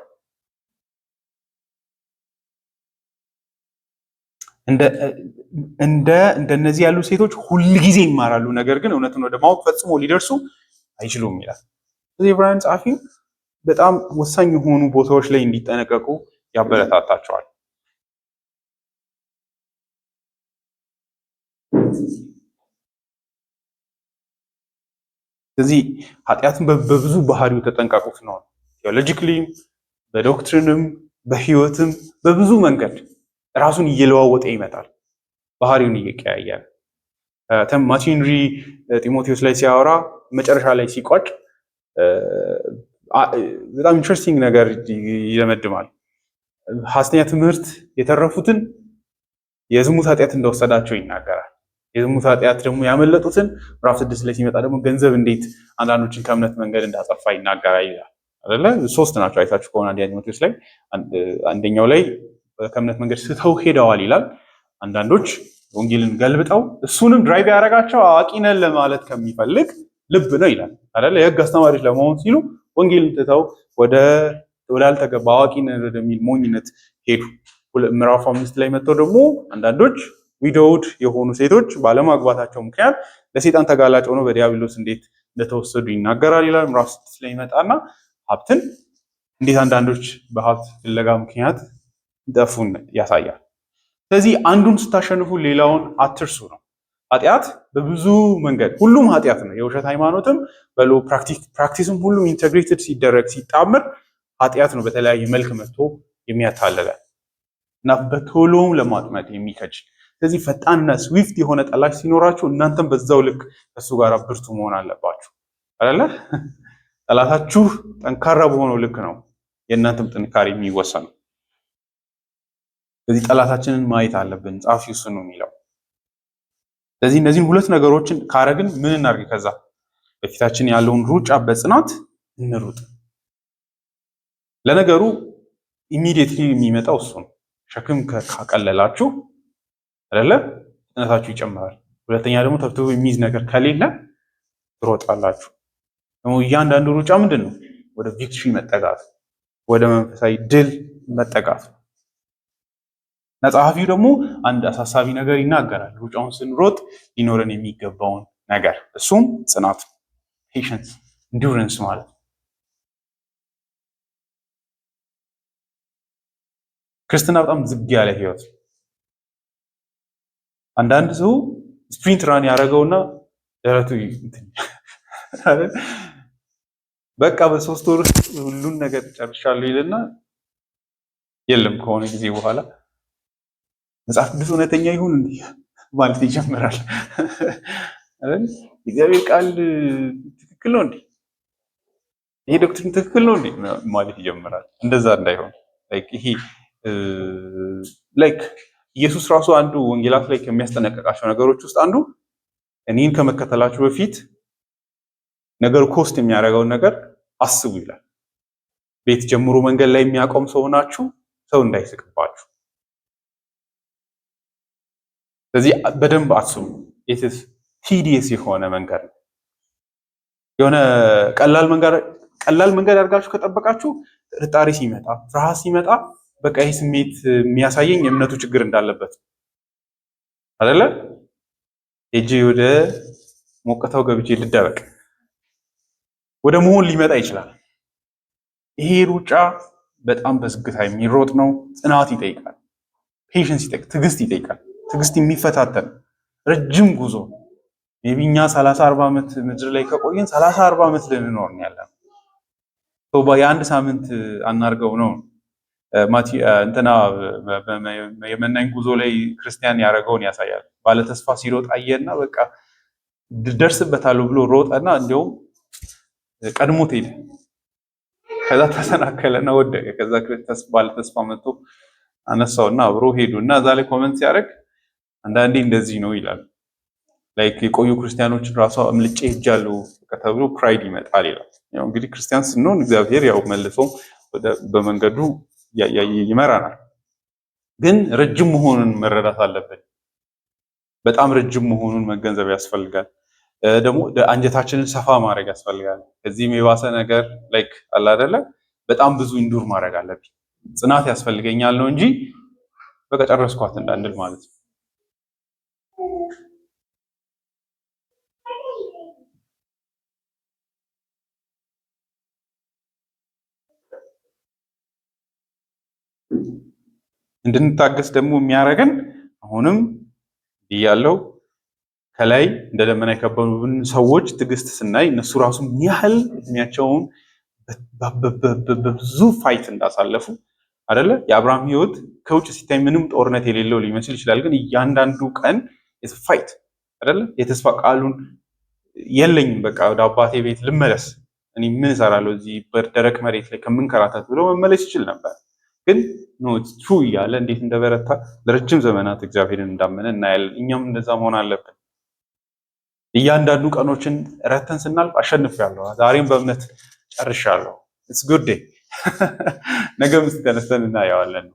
እንደነዚህ ያሉ ሴቶች ሁልጊዜ ይማራሉ፣ ነገር ግን እውነትን ወደ ማወቅ ፈጽሞ ሊደርሱ አይችሉም ይላል። ስለዚህ ዕብራውያን ጸሐፊ በጣም ወሳኝ የሆኑ ቦታዎች ላይ እንዲጠነቀቁ ያበረታታቸዋል። ስለዚህ ኃጢአትን በብዙ ባህሪው ተጠንቀቁት ነው። ቴዎሎጂካሊም፣ በዶክትሪንም፣ በህይወትም በብዙ መንገድ ራሱን እየለዋወጠ ይመጣል፣ ባህሪውን እየቀያየረ። ማቲው ሄንሪ ጢሞቴዎስ ላይ ሲያወራ መጨረሻ ላይ ሲቋጭ በጣም ኢንትረስቲንግ ነገር ይደመድማል። ሐሰተኛ ትምህርት የተረፉትን የዝሙት ኃጢአት እንደወሰዳቸው ይናገራል። የዝሙት ኃጢአት ደግሞ ያመለጡትን ምዕራፍ 6 ላይ ሲመጣ ደግሞ ገንዘብ እንዴት አንዳንዶችን ከእምነት መንገድ እንዳጠፋ ይናገራል ይላል አይደለ? 3 ናቸው አይታችሁ ከሆነ አንደኛ ጢሞቴዎስ ላይ አንደኛው ላይ ከእምነት መንገድ ስተው ሄደዋል ይላል። አንዳንዶች ወንጌልን ገልብጠው እሱንም ድራይቭ ያደረጋቸው አዋቂ ነን ለማለት ከሚፈልግ ልብ ነው ይላል አይደለ? የህግ አስተማሪዎች ለመሆን ሲሉ ወንጌልን ትተው ወዳልተገባ አዋቂ ነን ወደሚል ሞኝነት ሄዱ። ምዕራፍ 5 ላይ መጥተው ደግሞ አንዳንዶች ዊዶውድ የሆኑ ሴቶች ባለማግባታቸው ምክንያት ለሰይጣን ተጋላጭ ሆነው በዲያብሎስ እንዴት እንደተወሰዱ ይናገራል ይላል። ምዕራፍ 6 ላይ ይመጣና ሀብትን እንዴት አንዳንዶች በሀብት ፍለጋ ምክንያት እንደፉን ያሳያል። ስለዚህ አንዱን ስታሸንፉ ሌላውን አትርሱ ነው። ኃጢአት በብዙ መንገድ ሁሉም ኃጢአት ነው። የውሸት ሃይማኖትም በሎ ፕራክቲስም ሁሉም ኢንተግሬትድ ሲደረግ ሲጣመር ኃጢአት ነው በተለያየ መልክ መጥቶ የሚያታልለ እና በቶሎም ለማጥመድ የሚከጅ። ስለዚህ ፈጣንና ስዊፍት የሆነ ጠላሽ ሲኖራችሁ እናንተም በዛው ልክ ከሱ ጋር ብርቱ መሆን አለባችሁ አይደለ? ጠላታችሁ ጠንካራ በሆነው ልክ ነው የእናንተም ጥንካሬ የሚወሰነው። ስለዚህ ጠላታችንን ማየት አለብን። ጻፊው እሱ ነው የሚለው። ስለዚህ እነዚህን ሁለት ነገሮችን ካረግን ምን እናድርግ? ከዛ በፊታችን ያለውን ሩጫ በጽናት እንሩጥ። ለነገሩ ኢሚዲየትሊ የሚመጣው እሱ ነው። ሸክም ካቀለላችሁ አይደለ ፍጥነታችሁ ይጨምራል። ሁለተኛ ደግሞ ተብትቦ የሚይዝ ነገር ከሌለ ትሮጣላችሁ። ደግሞ እያንዳንዱ ሩጫ ምንድን ነው? ወደ ቪክትሪ መጠጋት፣ ወደ መንፈሳዊ ድል መጠጋት። እና ጸሐፊው ደግሞ አንድ አሳሳቢ ነገር ይናገራል። ሩጫውን ስንሮጥ ሊኖረን የሚገባውን ነገር፣ እሱም ጽናት፣ ፔሸንስ፣ ኢንዱረንስ ማለት ነው። ክርስትና በጣም ዝግ ያለ ህይወት። አንዳንድ ሰው ስፕሪንት ራን ያደረገውና ደረቱ በቃ በ3 ወር ውስጥ ሁሉን ነገር ጨርሻለሁ ይልና የለም ከሆነ ጊዜ በኋላ መጽሐፍ ቅዱስ እውነተኛ ይሁን ማለት ይጀምራል። እግዚአብሔር ቃል ትክክል ነው እንዴ? ይሄ ዶክትሪን ትክክል ነው እንዴ ማለት ይጀምራል። እንደዛ እንዳይሆን ይሄ ኢየሱስ ራሱ አንዱ ወንጌላት ላይ ከሚያስጠነቀቃቸው ነገሮች ውስጥ አንዱ እኔን ከመከተላችሁ በፊት ነገር ኮስት የሚያደርገውን ነገር አስቡ ይላል። ቤት ጀምሮ መንገድ ላይ የሚያቆም ሰው ናችሁ፣ ሰው እንዳይስቅባችሁ። ስለዚህ በደንብ አስቡ። ኢትስ ቲዲየስ የሆነ መንገድ ነው። የሆነ ቀላል መንገድ አድርጋችሁ ከጠበቃችሁ ጥርጣሬ ሲመጣ፣ ፍርሃት ሲመጣ በቃ ይህ ስሜት የሚያሳየኝ የእምነቱ ችግር እንዳለበት አይደለ? ሄጄ ወደ ሞቀታው ገብቼ ልደበቅ ወደ መሆን ሊመጣ ይችላል። ይሄ ሩጫ በጣም በዝግታ የሚሮጥ ነው። ጽናት ይጠይቃል፣ ፔሽንስ ይጠይቃል፣ ትዕግስት ይጠይቃል። ትዕግስት የሚፈታተን ረጅም ጉዞ ሜቢ እኛ 30-40 ዓመት ምድር ላይ ከቆየን 30-40 ዓመት ልንኖር ነው ያለን። የአንድ ሳምንት አናርገው ነው እንትና የመናኝ ጉዞ ላይ ክርስቲያን ያደረገውን ያሳያል። ባለተስፋ ሲሮጥ አየና በቃ ደርስበታለሁ ብሎ ሮጠና እንዲያውም ቀድሞት ሄደ። ከዛ ተሰናከለና ወደቀ። ከዛ ባለተስፋ መጥቶ አነሳውና አብሮ ሄዱ እና እዛ ላይ ኮመንት ሲያደርግ አንዳንዴ እንደዚህ ነው ይላል። የቆዩ ክርስቲያኖችን ራሱ አምልጬ ሄጃለሁ ተብሎ ፕራይድ ይመጣል ይላል። ያው እንግዲህ ክርስቲያን ስንሆን እግዚአብሔር ያው መልሶ በመንገዱ ይመራናል። ግን ረጅም መሆኑን መረዳት አለብን። በጣም ረጅም መሆኑን መገንዘብ ያስፈልጋል። ደግሞ አንጀታችንን ሰፋ ማድረግ ያስፈልጋል። ከዚህም የባሰ ነገር አለ አይደለ? በጣም ብዙ ኢንዱር ማድረግ አለብኝ። ጽናት ያስፈልገኛል ነው እንጂ በቃ ጨረስኳት እንዳንል ማለት ነው። እንድንታገስ ደግሞ የሚያደርገን አሁንም ያለው ከላይ እንደ ደመና የከበቡን ሰዎች ትዕግስት ስናይ እነሱ ራሱ ምን ያህል እድሜያቸውን በብዙ ፋይት እንዳሳለፉ አይደለ? የአብርሃም ሕይወት ከውጭ ሲታይ ምንም ጦርነት የሌለው ሊመስል ይችላል። ግን እያንዳንዱ ቀን ፋይት አይደለ? የተስፋ ቃሉን የለኝም በቃ ወደ አባቴ ቤት ልመለስ፣ እኔ ምን እሰራለሁ እዚህ በደረቅ መሬት ላይ ከምንከራተት ብሎ መመለስ ይችል ነበር። ግን ኖ ትሩ እያለ እንዴት እንደበረታ ለረጅም ዘመናት እግዚአብሔርን እንዳመነ እናያለን። እኛም እንደዛ መሆን አለብን። እያንዳንዱ ቀኖችን ረተን ስናልፍ አሸንፌያለሁ፣ ዛሬም በእምነት ጨርሻለሁ፣ ኢትስ ጉድ ዴይ፣ ነገም ተነስተን እናየዋለን።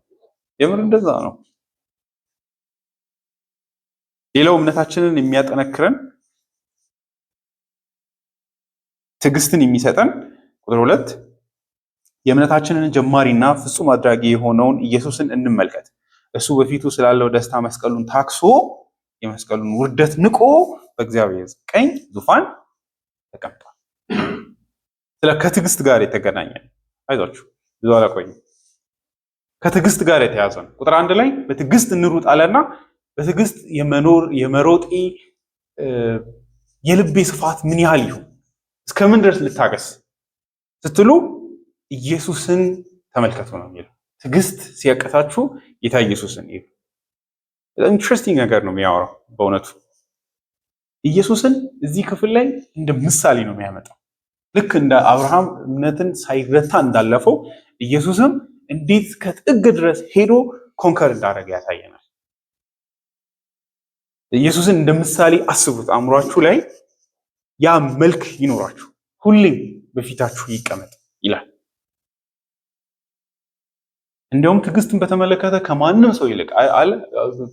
የምር እንደዛ ነው። ሌላው እምነታችንን የሚያጠነክረን ትዕግስትን የሚሰጠን ቁጥር 2 የእምነታችንን ጀማሪና ፍጹም አድራጊ የሆነውን ኢየሱስን እንመልከት። እሱ በፊቱ ስላለው ደስታ መስቀሉን ታክሶ የመስቀሉን ውርደት ንቆ በእግዚአብሔር ቀኝ ዙፋን ተቀምጧል። ከትዕግስት ጋር የተገናኘ አይዟችሁ፣ ብዙ አላቆይም። ከትዕግስት ጋር የተያዘ ነው። ቁጥር 1 ላይ በትዕግስት እንሩጥ አለና በትዕግስት የመሮጤ የልቤ ስፋት ምን ያህል ይሁን፣ እስከምን ድረስ ልታገስ ስትሉ ኢየሱስን ተመልከቱ ነው የሚለው። ትዕግስት ሲያቀታችሁ ጌታ ኢየሱስን እዩ። በጣም ኢንትረስቲንግ ነገር ነው የሚያወራው በእውነቱ። ኢየሱስን እዚህ ክፍል ላይ እንደ ምሳሌ ነው የሚያመጣው። ልክ እንደ አብርሃም እምነትን ሳይረታ እንዳለፈው ኢየሱስም እንዴት ከጥግ ድረስ ሄዶ ኮንከር እንዳደረገ ያሳየናል። ኢየሱስን እንደ ምሳሌ አስቡት። አእምሯችሁ ላይ ያ መልክ ይኖራችሁ፣ ሁሌም በፊታችሁ ይቀመጥ ይላል። እንዲያውም ትዕግስትን በተመለከተ ከማንም ሰው ይልቅ አለ።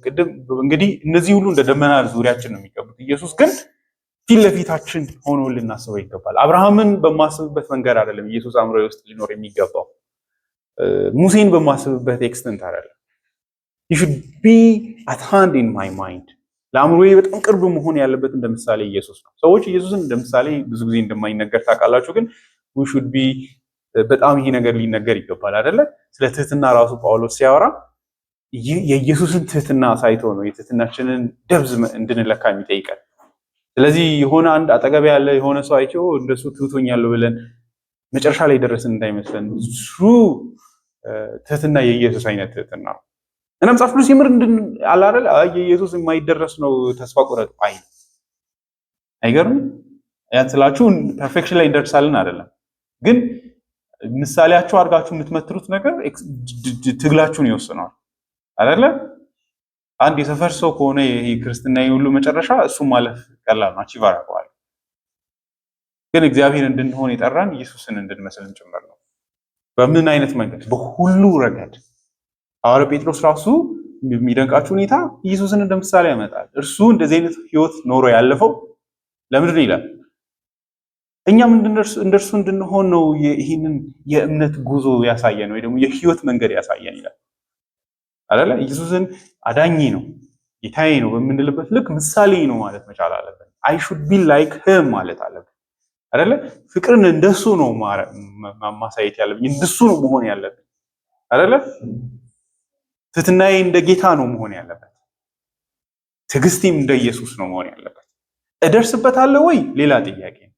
ቅድም እንግዲህ እነዚህ ሁሉ እንደ ደመና ዙሪያችን ነው የሚቀቡት። ኢየሱስ ግን ፊት ለፊታችን ሆኖ ልናስበው ይገባል። አብርሃምን በማስብበት መንገድ አይደለም ኢየሱስ አእምሮዬ ውስጥ ሊኖር የሚገባው። ሙሴን በማስብበት ኤክስተንት አይደለም። you should be at hand in my mind። ለአእምሮዬ በጣም ቅርብ መሆን ያለበት እንደ ምሳሌ ኢየሱስ ነው። ሰዎች ኢየሱስን እንደ ምሳሌ ብዙ ጊዜ እንደማይነገር ታውቃላችሁ። ግን we should be በጣም ይሄ ነገር ሊነገር ይገባል አይደለ? ስለ ትህትና ራሱ ጳውሎስ ሲያወራ የኢየሱስን ትህትና ሳይቶ ነው የትህትናችንን ደብዝ እንድንለካ የሚጠይቀን። ስለዚህ የሆነ አንድ አጠገብ ያለ የሆነ ሰው አይቼው እንደሱ ትሁቶኛለሁ ብለን መጨረሻ ላይ ደረስን እንዳይመስለን። ትህትና የኢየሱስ አይነት ትህትና ነው። እና መጽሐፍ ቅዱስ ይምር አለ አይደል? የኢየሱስ የማይደረስ ነው ተስፋ ቁረጡ አይገርም? ያን ስላችሁ ፐርፌክሽን ላይ እንደርሳለን አይደለም፣ ግን ምሳሌያችሁ አድርጋችሁ የምትመትሩት ነገር ትግላችሁን ይወስነዋል አይደለ? አንድ የሰፈር ሰው ከሆነ ይሄ ክርስትና ሁሉ መጨረሻ እሱ ማለፍ ቀላል ነው፣ አቺቭ አደረገዋል። ግን እግዚአብሔር እንድንሆን የጠራን ኢየሱስን እንድንመስልን ጭምር ነው። በምን አይነት መንገድ? በሁሉ ረገድ። ሐዋርያው ጴጥሮስ ራሱ የሚደንቃችሁ ሁኔታ ኢየሱስን እንደ ምሳሌ ያመጣል። እርሱ እንደዚህ አይነት ህይወት ኖሮ ያለፈው ለምንድን ይላል? እኛም እንደርሱ እንድንሆን ነው ይህንን የእምነት ጉዞ ያሳየን፣ ወይ ደግሞ የህይወት መንገድ ያሳየን ይላል አይደለ? ኢየሱስን አዳኜ ነው ጌታዬ ነው በምንልበት ልክ ምሳሌ ነው ማለት መቻል አለብን። I should be like him ማለት አለብን አይደለ? ፍቅርን እንደሱ ነው ማሳየት ያለብን፣ እንደሱ ነው መሆን ያለብን አይደለ? ትህትናዬ እንደ ጌታ ነው መሆን ያለበት፣ ትዕግስቴም እንደ ኢየሱስ ነው መሆን ያለበት። እደርስበታለሁ ወይ ሌላ ጥያቄ ነው።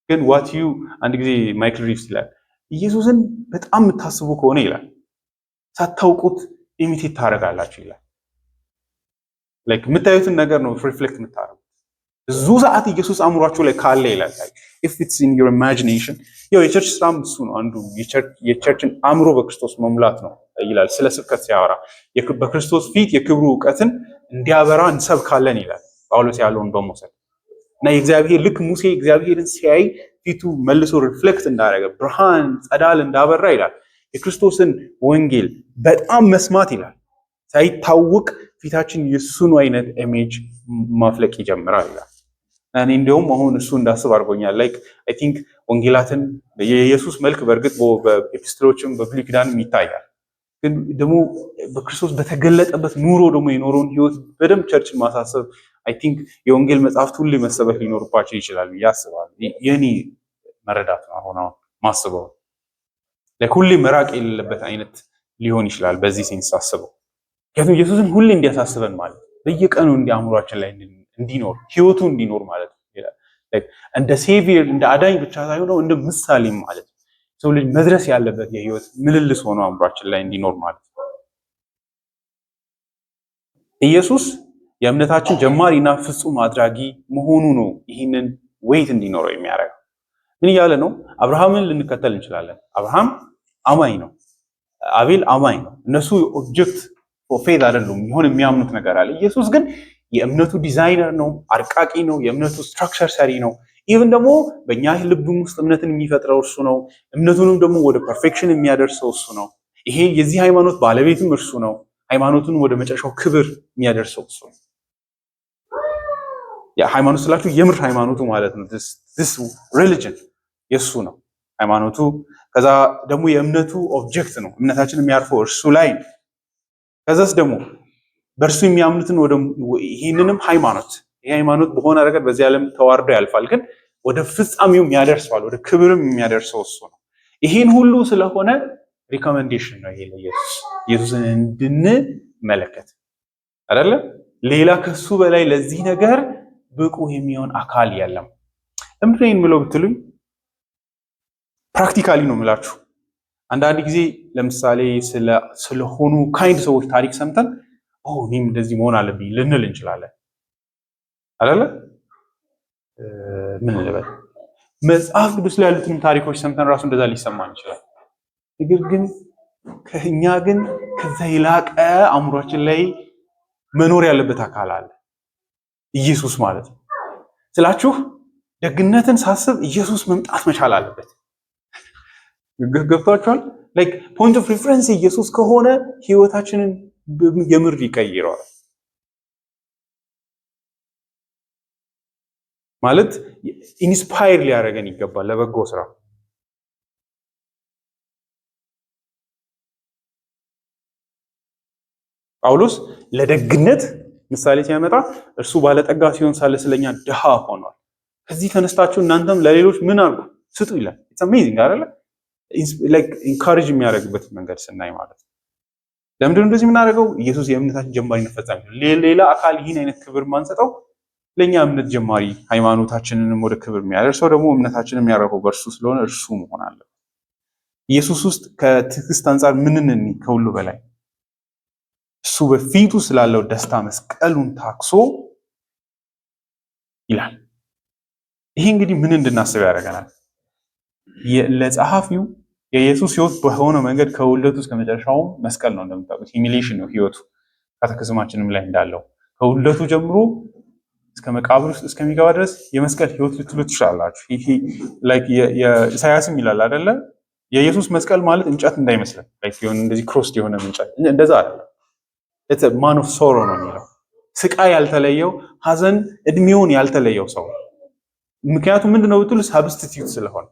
ግን what you አንድ ጊዜ ማይክል ሪቭስ ይላል ኢየሱስን በጣም የምታስቡ ከሆነ ይላል ሳታውቁት ኢሚቴት ታደርጋላችሁ ይላል። ላይክ የምታዩትን ነገር ነው ሪፍሌክት የምታደርጉት። ብዙ ሰዓት ኢየሱስ አእምሯችሁ ላይ ካለ ይላል if it's in your imagination የቸርች ስራም እሱ ነው አንዱ የቸርችን አእምሮ በክርስቶስ መሙላት ነው ይላል። ስለ ስብከት ሲያወራ በክርስቶስ ፊት የክብሩ ዕውቀትን እንዲያበራ እንሰብካለን ይላል ጳውሎስ ያለውን በመውሰድ እና የእግዚአብሔር ልክ ሙሴ እግዚአብሔርን ሲያይ ፊቱ መልሶ ሪፍሌክት እንዳደረገ ብርሃን ጸዳል እንዳበራ ይላል። የክርስቶስን ወንጌል በጣም መስማት ይላል ሳይታወቅ ፊታችን የሱን አይነት ኢሜጅ ማፍለቅ ይጀምራል ይላል። እኔ እንደውም አሁን እሱ እንዳስብ አድርጎኛል። ላይክ አይ ቲንክ ወንጌላትን የኢየሱስ መልክ በእርግጥ በኤፒስትሎችም በብሉይ ኪዳንም ይታያል። ግን ደግሞ በክርስቶስ በተገለጠበት ኑሮ ደግሞ የኖረውን ህይወት በደንብ ቸርችን ማሳሰብ አይ ቲንክ የወንጌል መጽሐፍት ሁሉ መሰበክ ሊኖርባቸው ይችላል ብዬ አስባለሁ። የኔ መረዳት ነው አሁን ማስበው። ለሁሌ መራቅ የሌለበት አይነት ሊሆን ይችላል በዚህ ሴንስ አስበው። ምክንያቱም ኢየሱስን ሁሌ እንዲያሳስበን ማለት በየቀኑ እንዲያምሯችን ላይ እንዲኖር ህይወቱ እንዲኖር ማለት ነው። እንደ ሴቪየር እንደ አዳኝ ብቻ ሳይሆን እንደ ምሳሌም ማለት ነው። ሰው ልጅ መድረስ ያለበት የህይወት ምልልስ ሆኖ አምሯችን ላይ እንዲኖር ማለት ነው። ኢየሱስ የእምነታችን ጀማሪና ፍጹም አድራጊ መሆኑ ነው ይህንን ዌይት እንዲኖረው የሚያደርገው። ምን እያለ ነው? አብርሃምን ልንከተል እንችላለን። አብርሃም አማኝ ነው፣ አቤል አማኝ ነው። እነሱ ኦብጀክት ኦፍ ፌዝ አይደሉም፣ ይሁን የሚያምኑት ነገር አለ። ኢየሱስ ግን የእምነቱ ዲዛይነር ነው፣ አርቃቂ ነው፣ የእምነቱ ስትራክቸር ሰሪ ነው። ኢቭን ደግሞ በእኛ ልብም ውስጥ እምነትን የሚፈጥረው እርሱ ነው። እምነቱንም ደግሞ ወደ ፐርፌክሽን የሚያደርሰው እርሱ ነው። ይሄ የዚህ ሃይማኖት ባለቤትም እርሱ ነው። ሃይማኖቱን ወደ መጨረሻው ክብር የሚያደርሰው እርሱ ነው። ሃይማኖት ስላችሁ የምር ሃይማኖቱ ማለት ነው። this religion የሱ ነው ሃይማኖቱ። ከዛ ደግሞ የእምነቱ ኦብጀክት ነው። እምነታችን የሚያርፈው እርሱ ላይ ነው። ከዛስ ደግሞ በእርሱ የሚያምኑትን ወደ ይህንንም ሃይማኖት ይሄ ሃይማኖት በሆነ ረገድ በዚህ ዓለም ተዋርዶ ያልፋል፣ ግን ወደ ፍጻሜው የሚያደርሰዋል፣ ወደ ክብርም የሚያደርሰው እሱ ነው። ይሄን ሁሉ ስለሆነ ሪኮመንዴሽን ነው ይሄ ለኢየሱስ ኢየሱስን እንድንመለከት አይደለ? ሌላ ከሱ በላይ ለዚህ ነገር ብቁ የሚሆን አካል የለም። ለምንድን ነው የምለው ብትሉኝ ፕራክቲካሊ ነው የምላችሁ። አንዳንድ ጊዜ ለምሳሌ ስለሆኑ ካይንድ ሰዎች ታሪክ ሰምተን እኔም እንደዚህ መሆን አለብኝ ልንል እንችላለን አይደለ? ምን ልበል፣ መጽሐፍ ቅዱስ ላይ ያሉትንም ታሪኮች ሰምተን ራሱ እንደዛ ሊሰማን ይችላል። ነገር ግን ከኛ ግን ከዛ የላቀ አእምሯችን ላይ መኖር ያለበት አካል አለ፣ ኢየሱስ ማለት ነው ስላችሁ። ደግነትን ሳስብ ኢየሱስ መምጣት መቻል አለበት። ገብቷችኋል? ላይክ ፖይንት ኦፍ ሪፈረንስ ኢየሱስ ከሆነ ህይወታችንን የምር ይቀይረዋል። ማለት ኢንስፓየር ሊያደርገን ይገባል ለበጎ ስራ። ጳውሎስ ለደግነት ምሳሌ ሲያመጣ እርሱ ባለጠጋ ሲሆን ሳለ ስለኛ ድሃ ሆኗል። ከዚህ ተነስታችሁ እናንተም ለሌሎች ምን አድርጉ ስጡ ይላል። ኢትስ አሜዚንግ አይደለ? ላይክ ኢንካሬጅ የሚያደርግበት መንገድ ስናይ ማለት ነው። ለምንድነው እንደዚህ የምናደርገው? ኢየሱስ የእምነታችን ጀማሪና ፈጻሚ ነው። ሌላ አካል ይህን አይነት ክብር ማንሰጠው ለኛ እምነት ጀማሪ ሃይማኖታችንንም ወደ ክብር የሚያደርሰው ደግሞ እምነታችንን የሚያረፈው በእርሱ ስለሆነ እርሱ መሆን አለበት። ኢየሱስ ውስጥ ከትዕግስት አንጻር ምንን ከሁሉ በላይ እሱ በፊቱ ስላለው ደስታ መስቀሉን ታክሶ ይላል። ይሄ እንግዲህ ምን እንድናስብ ያደርገናል? ለጸሐፊው የኢየሱስ ህይወት በሆነ መንገድ ከውልደቱ እስከ መጨረሻው መስቀል ነው። እንደምታውቁት ሂሚሌሽን ነው ህይወቱ። ካቴክስማችንም ላይ እንዳለው ከውልደቱ ጀምሮ እስከ መቃብር ውስጥ እስከሚገባ ድረስ የመስቀል ህይወት ልትሉት ትችላላችሁ። ይሄ ላይክ የኢሳያስም ይላል አይደለ? የኢየሱስ መስቀል ማለት እንጨት እንዳይመስለን ላይክ የሆነ እንደዚህ ክሮስድ የሆነ እንጨት እንደዛ አይደለም። it's a man of sorrow ነው የሚለው። ስቃይ ያልተለየው ሐዘን እድሜውን ያልተለየው ሰው። ምክንያቱም ምንድነው ብትሉ ሳብስቲቲዩት ስለሆነ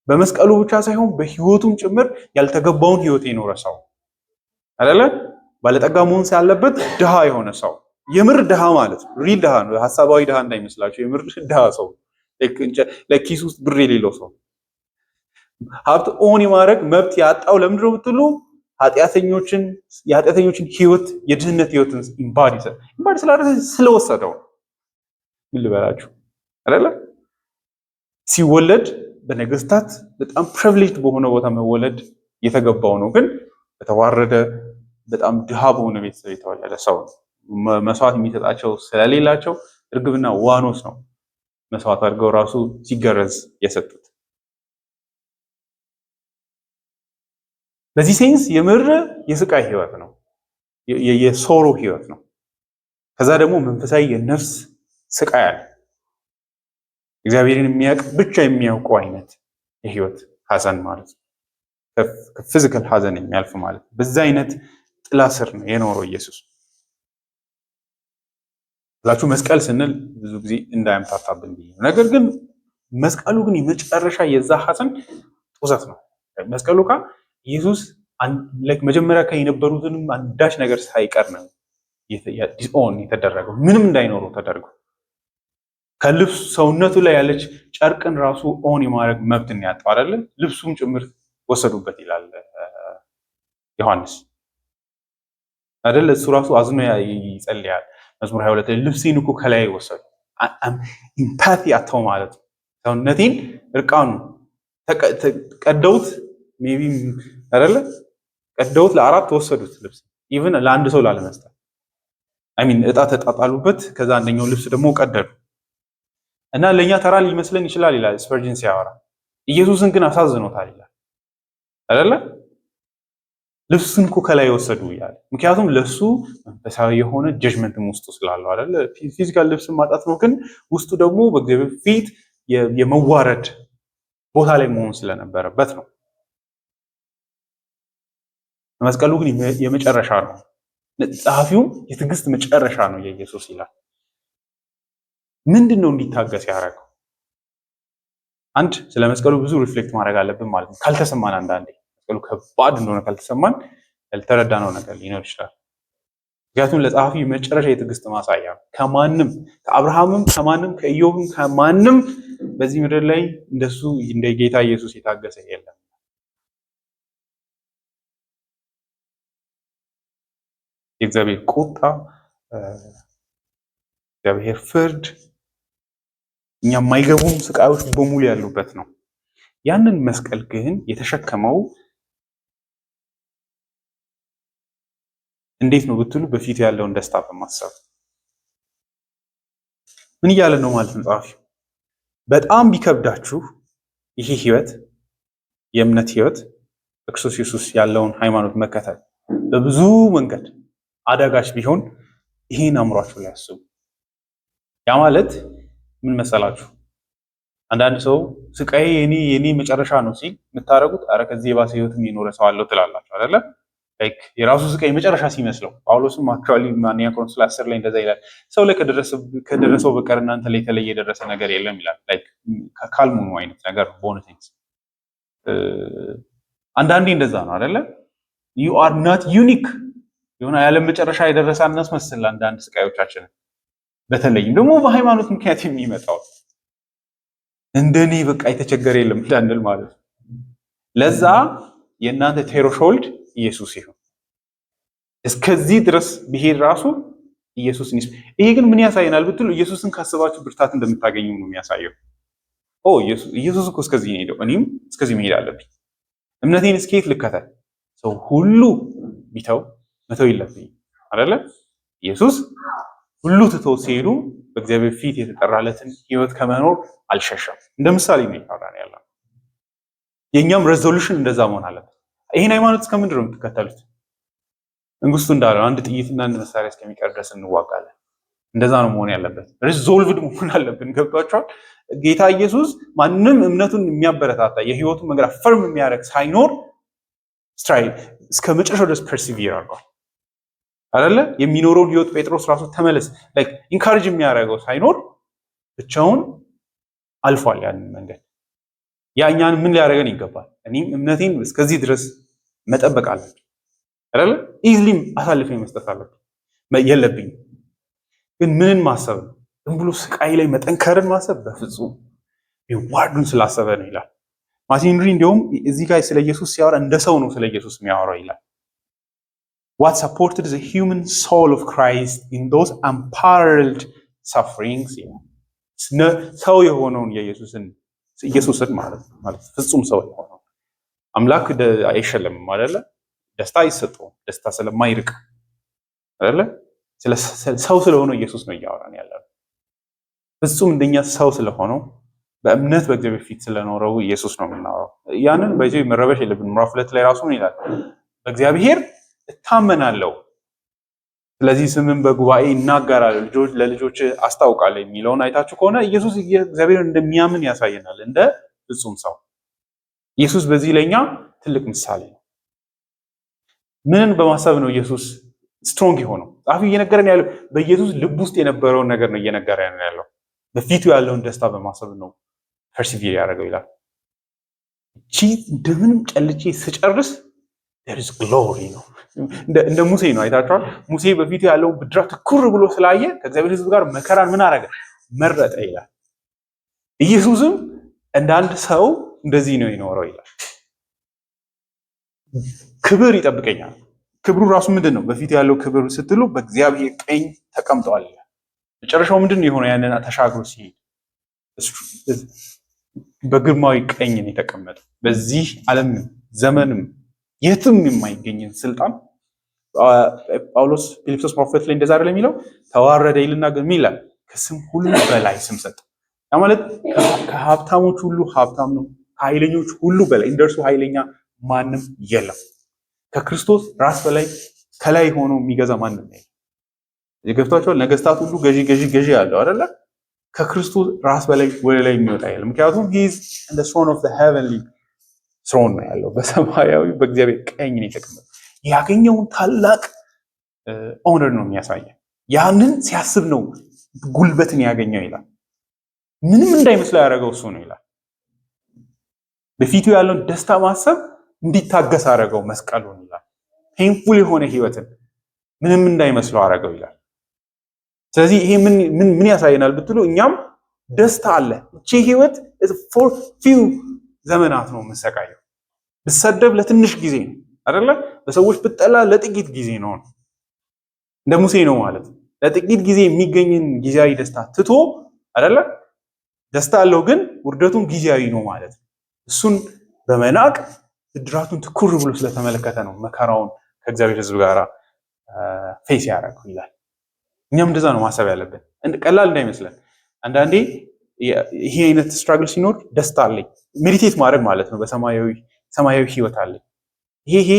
በመስቀሉ ብቻ ሳይሆን በህይወቱም ጭምር ያልተገባውን ህይወት የኖረ ሰው አይደለ? ባለጠጋ መሆን ያለበት ድሃ የሆነ ሰው፣ የምር ድሃ ማለት ነው። ሪል ድሃ ነው፣ ሐሳባዊ ድሃ እንዳይመስላችሁ። የምር ድሃ ሰው ለኪስ ውስጥ ብር የሌለው ሰው፣ ሀብት ኦን የማድረግ መብት ያጣው ለምንድነው ብትሉ የኃጢአተኞችን ህይወት የድህነት ህይወትን ኢምባዲ ስላደረገ ስለወሰደው ምን ልበላችሁ አይደለ? ሲወለድ በነገስታት በጣም ፕሪቪሌጅድ በሆነ ቦታ መወለድ የተገባው ነው። ግን በተዋረደ በጣም ድሃ በሆነ ቤተሰብ የተወለደ ሰው ነው። መስዋዕት የሚሰጣቸው ስለሌላቸው እርግብና ዋኖስ ነው መስዋዕት አድርገው ራሱ ሲገረዝ የሰጡት። በዚህ ሴንስ የምር የስቃይ ህይወት ነው፣ የሶሮ ህይወት ነው። ከዛ ደግሞ መንፈሳዊ የነፍስ ስቃይ አለ። እግዚአብሔርን የሚያውቅ ብቻ የሚያውቀው አይነት የህይወት ሐዘን ማለት ነው። ከፊዚካል ሐዘን የሚያልፍ ማለት ነው። በዛ አይነት ጥላ ስር ነው የኖረው ኢየሱስ። ብላችሁ መስቀል ስንል ብዙ ጊዜ እንዳያምታታብን ብዬ ነው። ነገር ግን መስቀሉ ግን የመጨረሻ የዛ ሐዘን ጡዘት ነው። መስቀሉ ጋር ኢየሱስ መጀመሪያ ከነበሩትንም አንዳች ነገር ሳይቀር ነው ዲስኦን የተደረገው። ምንም እንዳይኖረው ተደርጎ ከልብስ ሰውነቱ ላይ ያለች ጨርቅን ራሱ ኦን የማድረግ መብትን ያጣው አይደለ? ልብሱም ጭምር ወሰዱበት ይላል ዮሐንስ አይደለ? እሱ ራሱ አዝኖ ይጸልያል መዝሙር 22 ላይ ልብሴን እኮ ከላይ ወሰዱ። ኢምፓቲ አተው ማለት ነው። ሰውነቴን እርቃኑ ቀደውት ሜቢ አይደለ? ቀደውት ለአራት ወሰዱት ልብስ ኢቭን ለአንድ ሰው ላለመስጠት እጣ ተጣጣሉበት። ከዛ አንደኛው ልብስ ደግሞ ቀደዱ እና ለኛ ተራ ሊመስለን ይችላል ይላል ስፐርጅን ሲያወራ። ኢየሱስን ግን አሳዝኖታል ይላል አይደለ? ልብሱን እኮ ከላይ ወሰዱ ይላል። ምክንያቱም ለሱ መንፈሳዊ የሆነ ጀጅመንትም ውስጡ ስላለው አይደለ? ፊዚካል ልብስን ማጣት ነው፣ ግን ውስጡ ደግሞ በእግዚአብሔር ፊት የመዋረድ ቦታ ላይ መሆን ስለነበረበት ነው። መስቀሉ ግን የመጨረሻ ነው። ጸሐፊውም የትዕግስት መጨረሻ ነው የኢየሱስ ይላል። ምንድነው እንዲታገስ ያደረገው? አንድ ስለ መስቀሉ ብዙ ሪፍሌክት ማድረግ አለብን ማለት ነው። ካልተሰማን አንዳንዴ መስቀሉ ከባድ እንደሆነ ካልተሰማን ያልተረዳነው ነገር ሊኖር ይችላል። ምክንያቱም ለጸሐፊው የመጨረሻ የትዕግስት ማሳያ ነው። ከማንም ከአብርሃምም ከማንም ከኢዮብም ከማንም በዚህ ምድር ላይ እንደሱ እንደ ጌታ ኢየሱስ የታገሰ የለም። የእግዚአብሔር ቁጣ፣ እግዚአብሔር ፍርድ፣ እኛ የማይገቡን ስቃዮች በሙሉ ያሉበት ነው። ያንን መስቀል ግን የተሸከመው እንዴት ነው ብትሉ በፊቱ ያለውን ደስታ በማሰብ። ምን እያለ ነው ማለት ነው ጸሐፊው? በጣም ቢከብዳችሁ ይሄ ህይወት የእምነት ህይወት በክርስቶስ ኢየሱስ ያለውን ሃይማኖት መከተል በብዙ መንገድ አዳጋች ቢሆን ይሄን አእምሯችሁ ላይ አስቡ። ያ ማለት ምን መሰላችሁ? አንዳንድ ሰው ስቃይ የኔ መጨረሻ ነው ሲል የምታደርጉት አረ ከዚህ የባሰ ህይወት የኖረ ሰው አለው ትላላችሁ አይደለ? ላይክ የራሱ ስቃይ መጨረሻ ሲመስለው ጳውሎስም አክቹአሊ ማንያ ቆሮንቶስ 10 ላይ እንደዛ ይላል። ሰው ላይ ከደረሰው በቀር እናንተ ላይ የተለየ የደረሰ ነገር የለም ይላል። ላይክ ካልሙኑ አይነት ነገር ቦነስ አንዳንዴ እንደዛ ነው አይደለ? you are not unique የሆነ ያለ መጨረሻ የደረሰ እናስመስል አንዳንድ ስቃዮቻችን፣ በተለይም ደግሞ በሃይማኖት ምክንያት የሚመጣው እንደኔ በቃ የተቸገረ የለም እንዳንል ማለት ነው። ለዛ የእናንተ ቴሮሾልድ ኢየሱስ ይሁን። እስከዚህ ድረስ ቢሄድ ራሱ ኢየሱስን ይስብ። ይሄ ግን ምን ያሳየናል ብትሉ ኢየሱስን ካሰባችሁ ብርታት እንደምታገኙ ነው የሚያሳየው። ኢየሱስ እኮ እስከዚህ ነው ሄደው፣ እኔም እስከዚህ መሄድ አለብኝ። እምነቴን እስከየት ልከተል? ሰው ሁሉ ቢተው መተው የለብኝ አይደለ? ኢየሱስ ሁሉ ትተው ሲሄዱ በእግዚአብሔር ፊት የተጠራለትን ህይወት ከመኖር አልሸሸም። እንደ ምሳሌ ነው ይፈራን ያለው። የኛም ሬዞሉሽን እንደዛ መሆን አለበት። ይሄን ሃይማኖት እስከምንድን ነው የምትከተሉት? መንግስቱ እንዳለው አንድ ጥይትና አንድ መሳሪያ እስከሚቀር ድረስ እንዋጋለን። እንደዛ ነው መሆን ያለበት። ሪዞልቭድ መሆን አለብን። ገብቷቸዋል? ጌታ ኢየሱስ ማንም እምነቱን የሚያበረታታ የህይወቱን መንገድ ፈርም የሚያደርግ ሳይኖር ስትራይቭ እስከ መጨረሻው ድረስ ፐርሲቪር አድርጓል አይደለ? የሚኖረውን ህይወት ጴጥሮስ ራሱ ተመለስ ላይክ ኢንካሬጅ የሚያደርገው ሳይኖር ብቻውን አልፏል ያንን መንገድ። ያኛን ምን ሊያደርገን ይገባል? እኔም እምነቴን እስከዚህ ድረስ መጠበቅ አለብኝ አይደለ? ኢዝሊም አሳልፌ መስጠት አለብኝ የለብኝ። ግን ምንን ማሰብ ነው? ዝም ብሎ ስቃይ ላይ መጠንከርን ማሰብ በፍጹም ሪዋርዱን ስላሰበ ነው ይላል ማርቲን ሄንሪ። እንዲሁም እዚህ ጋር ስለ ኢየሱስ ሲያወራ እንደ ሰው ነው ስለ ኢየሱስ የሚያወራው ይላል። What supported the human soul of Christ in those unparalleled sufferings? ሰው የሆነውን ኢየሱስን ማለት ፍጹም ሰው የሆነው አምላክ አይሸለምም አይደለ? ደስታ አይሰጠውም። ደስታ ስለማይርቅ አይደለ? ሰው ስለሆነው ኢየሱስ ነው እያወራን ያለው። ፍጹም እንደኛ ሰው ስለሆነው በእምነት በእግዚአብሔር ፊት ስለኖረው ኢየሱስ ነው የምናወራው። ያንን በዚህ መረበሽ የለብን። ምዕራፍ 2 ላይ ራሱ ምን ይላል? በእግዚአብሔር እታመናለሁ ስለዚህ ስምን በጉባኤ እናገራለሁ ለልጆች አስታውቃለሁ የሚለውን አይታችሁ ከሆነ ኢየሱስ እግዚአብሔር እንደሚያምን ያሳየናል እንደ ፍጹም ሰው። ኢየሱስ በዚህ ለኛ ትልቅ ምሳሌ ነው። ምንን በማሰብ ነው ኢየሱስ ስትሮንግ የሆነው? ጻፊው እየነገረን ያለው በኢየሱስ ልብ ውስጥ የነበረውን ነገር ነው እየነገረን ያለው። በፊቱ ያለውን ደስታ በማሰብ ነው ፐርሲቪር ያደረገው ይላል። እቺ እንደምንም ጨልጬ ስጨርስ there is glory ነው። እንደ ሙሴ ነው አይታችኋል። ሙሴ በፊቱ ያለውን ብድራት ትኩር ብሎ ስላየ ከእግዚአብሔር ሕዝብ ጋር መከራን ምን አደረገ? መረጠ ይላል። ኢየሱስም እንደ አንድ ሰው እንደዚህ ነው የኖረው ይላል። ክብር ይጠብቀኛል። ክብሩ ራሱ ምንድን ነው? በፊቱ ያለው ክብር ስትሉ በእግዚአብሔር ቀኝ ተቀምጧል ይላል። መጨረሻው ምንድን ነው የሆነው? ያንን ተሻግሮ ሲሄድ በግርማዊ ቀኝ ነው የተቀመጠው። በዚህ ዓለም ዘመንም የትም የማይገኝን ስልጣን ጳውሎስ ፊልጵስዩስ ፕሮፌት ላይ እንደዛ አይደል የሚለው? ተዋረደ ይልና ግን ይላል ከስም ሁሉ በላይ ስም ሰጠ። ያ ማለት ከሀብታሞች ሁሉ ሀብታም ነው፣ ከኃይለኞች ሁሉ በላይ እንደርሱ ኃይለኛ ማንም የለም። ከክርስቶስ ራስ በላይ ከላይ ሆኖ የሚገዛ ማንም የለም። የገብቷቸዋል። ነገስታት ሁሉ ገዢ ያለው አይደለ? ከክርስቶስ ራስ በላይ ወደ ላይ የሚወጣ የለም። ምክንያቱም he is in the throne of the heavenly throne ነው ያለው። በሰማያዊ በእግዚአብሔር ቀኝ ነው የተቀመጠው። ያገኘውን ታላቅ ኦነር ነው የሚያሳየው። ያንን ሲያስብ ነው ጉልበትን ያገኘው ይላል። ምንም እንዳይመስለው ያደረገው እሱ ነው ይላል። በፊቱ ያለውን ደስታ ማሰብ እንዲታገስ አደረገው መስቀሉን ይላል። ፔንፉል የሆነ ህይወትን ምንም እንዳይመስለው አደረገው ይላል። ስለዚህ ይሄ ምን ያሳየናል ብትሉ እኛም ደስታ አለ። እቺ ህይወት for few ዘመናት ነው የምንሰቃየው። ብሰደብ ለትንሽ ጊዜ ነው አይደለ? በሰዎች ብጠላ ለጥቂት ጊዜ ነው። እንደ ሙሴ ነው ማለት ነው። ለጥቂት ጊዜ የሚገኝን ጊዜያዊ ደስታ ትቶ አይደለ? ደስታ አለው ግን ውርደቱን ጊዜያዊ ነው ማለት ነው። እሱን በመናቅ ብድራቱን ትኩር ብሎ ስለተመለከተ ነው መከራውን ከእግዚአብሔር ሕዝብ ጋር ፌስ ያደረገው ይላል። እኛም እንደዛ ነው ማሰብ ያለብን፣ ቀላል እንዳይመስለን። አንዳንዴ ይሄ አይነት ስትራግል ሲኖር ደስታ አለኝ ሜዲቴት ማድረግ ማለት ነው። በሰማያዊ ህይወት አለኝ። ይሄ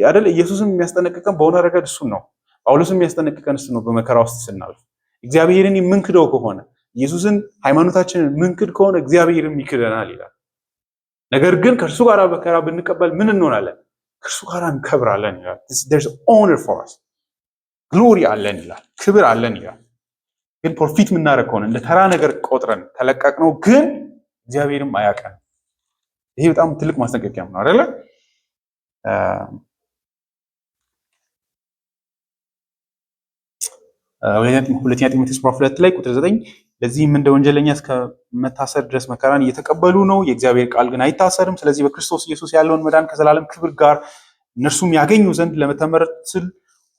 አይደል ኢየሱስም የሚያስጠነቅቀን በሆነ ረገድ እሱን ነው። ጳውሎስም የሚያስጠነቅቀን እሱ ነው። በመከራ ውስጥ ስናልፍ እግዚአብሔርን የምንክደው ከሆነ ኢየሱስን ሃይማኖታችንን ምንክድ ከሆነ እግዚአብሔርም ይክደናል ይላል። ነገር ግን ከእርሱ ጋር መከራ ብንቀበል ምን እንሆናለን? ከእርሱ ጋር እንከብራለን ይላል። there's honor for us ግሎሪ አለን ይላል፣ ክብር አለን ይላል። ግን ፕሮፊት የምናደርግ ከሆነ እንደ ተራ ነገር ቆጥረን ተለቀቅነው ግን እግዚአብሔርም አያውቀንም። ይሄ በጣም ትልቅ ማስጠንቀቂያ ነው አይደለ? ሁለተኛ ጢሞቴዎስ ምዕራፍ 2 ላይ ቁጥር 9 ለዚህም እንደ ወንጀለኛ እስከ መታሰር ድረስ መከራን እየተቀበሉ ነው፣ የእግዚአብሔር ቃል ግን አይታሰርም። ስለዚህ በክርስቶስ ኢየሱስ ያለውን መዳን ከዘላለም ክብር ጋር እነርሱም ያገኙ ዘንድ ለመተመረጥ ስል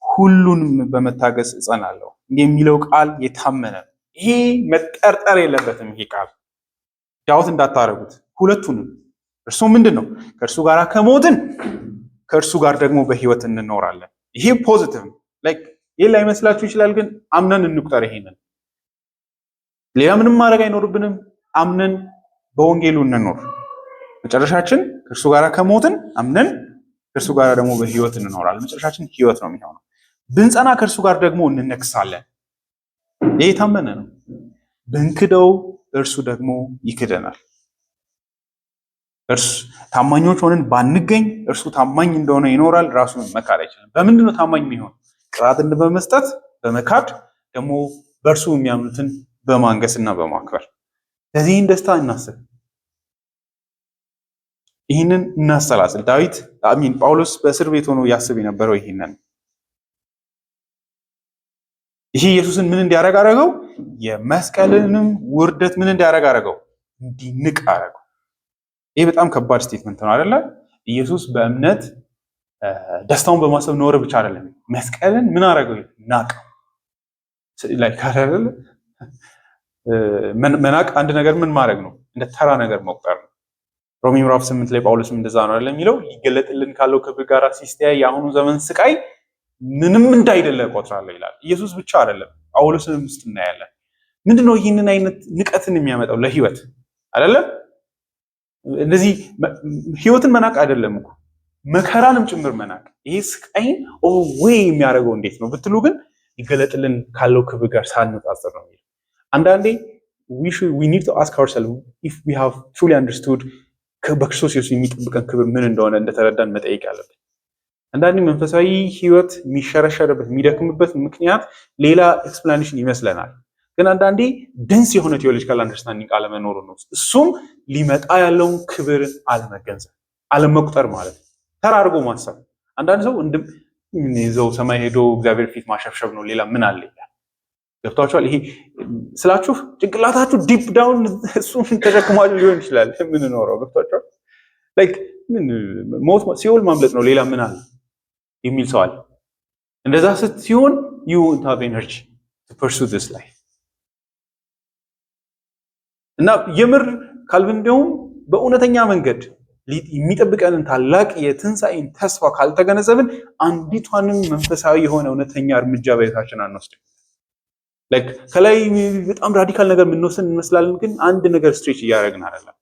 ሁሉንም በመታገስ እጸናለሁ የሚለው ቃል የታመነ ነው። ይሄ መጠርጠር የለበትም። ይሄ ቃል ዳውት እንዳታረጉት። ሁለቱንም እርሱ ምንድን ነው? ከእርሱ ጋር ከሞትን ከእርሱ ጋር ደግሞ በህይወት እንኖራለን። ይሄ ፖዚቲቭ ላይክ ይሄ ላይመስላችሁ ይችላል፣ ግን አምነን እንቁጠር። ይሄንን ሌላ ምንም ማድረግ አይኖርብንም። አምነን በወንጌሉ እንኖር። መጨረሻችን ከእርሱ ጋር ከሞትን አምነን ከእርሱ ጋር ደግሞ በህይወት እንኖራለን። መጨረሻችን ህይወት ነው የሚሆነው። ብንጸና ከእርሱ ጋር ደግሞ እንነግሳለን። ይሄ የታመነ ነው። ብንክደው እርሱ ደግሞ ይክደናል። እርሱ ታማኞች ሆነን ባንገኝ እርሱ ታማኝ እንደሆነ ይኖራል፣ ራሱን መካድ አይችልም። በምንድን ነው ታማኝ የሚሆን? ቅራትን በመስጠት በመካድ ደግሞ በእርሱ የሚያምኑትን በማንገስና በማክበር። ለዚህን ደስታ እናስብ፣ ይህንን እናሰላስል። ጳውሎስ በእስር ቤት ሆኖ ያስብ የነበረው ይህንን። ይሄ ኢየሱስን ምን እንዲያደርግ አደረገው? የመስቀልንም ውርደት ምን እንዲያደርግ አደረገው? እንዲንቅ አደረገው። ይሄ በጣም ከባድ ስቴትመንት ነው አይደለ? ኢየሱስ በእምነት ደስታውን በማሰብ ኖረ ብቻ አይደለም፣ መስቀልን ምን አደረገው? ናቀው። መናቅ አንድ ነገር ምን ማድረግ ነው? እንደ ተራ ነገር መቁጠር ነው። ሮሜ ምዕራፍ 8 ላይ ጳውሎስም እንደዛ ነው አይደል የሚለው፣ ሊገለጥልን ካለው ክብር ጋር ሲስተያይ የአሁኑ ዘመን ስቃይ ምንም እንዳይደለ ቆጥራለሁ ይላል። ኢየሱስ ብቻ አይደለም፣ ጳውሎስንም ውስጥ እናያለን። ምንድነው ይህንን አይነት ንቀትን የሚያመጣው ለህይወት አይደለም? እንደዚህ ህይወትን መናቅ አይደለም እኮ መከራንም ጭምር መናቅ። ይሄ ስቃይን ወይ የሚያደርገው እንዴት ነው ብትሉ ግን ይገለጥልን ካለው ክብር ጋር ሳንጻጽር ነው የሚለው። አንዳንዴ we need to ask ourselves if we have truly understood በክርስቶስ ኢየሱስ የሚጠብቀን ክብር ምን እንደሆነ እንደተረዳን መጠየቅ ያለብን። አንዳንዴ መንፈሳዊ ህይወት የሚሸረሸርበት የሚደክምበት ምክንያት ሌላ ኤክስፕላኔሽን ይመስለናል። ግን አንዳንዴ ደንስ የሆነ ቴዎሎጂካል አንደርስታንዲንግ አለመኖሩ ነው። እሱም ሊመጣ ያለውን ክብር አለመገንዘብ፣ አለመቁጠር ማለት ነው። ተራርጎ ማሰብ። አንዳንድ ሰው እንደው ሰማይ ሄዶ እግዚአብሔር ፊት ማሸብሸብ ነው፣ ሌላ ምን አለ ይላል። ገብቷችኋል? ይሄ ስላችሁ ጭንቅላታችሁ ዲፕ ዳውን እሱን ተሸክሟችሁ ሊሆን ይችላል የምንኖረው። ገብቷችኋል? ላይክ ሞት ሲኦል ማምለጥ ነው፣ ሌላ ምን አለ የሚል ሰው አለ። እንደዛ ሲሆን you won't have energy to pursue this life። እና የምር ካልቪን እንደውም በእውነተኛ መንገድ የሚጠብቀንን ታላቅ የትንሣኤን ተስፋ ካልተገነዘብን አንዲቷንም መንፈሳዊ የሆነ እውነተኛ እርምጃ በሕይወታችን አንወስድም። ላይክ ከላይ በጣም ራዲካል ነገር የምንወስን እንመስላለን፣ ግን አንድ ነገር ስትሬች እያደረግን አይደለም።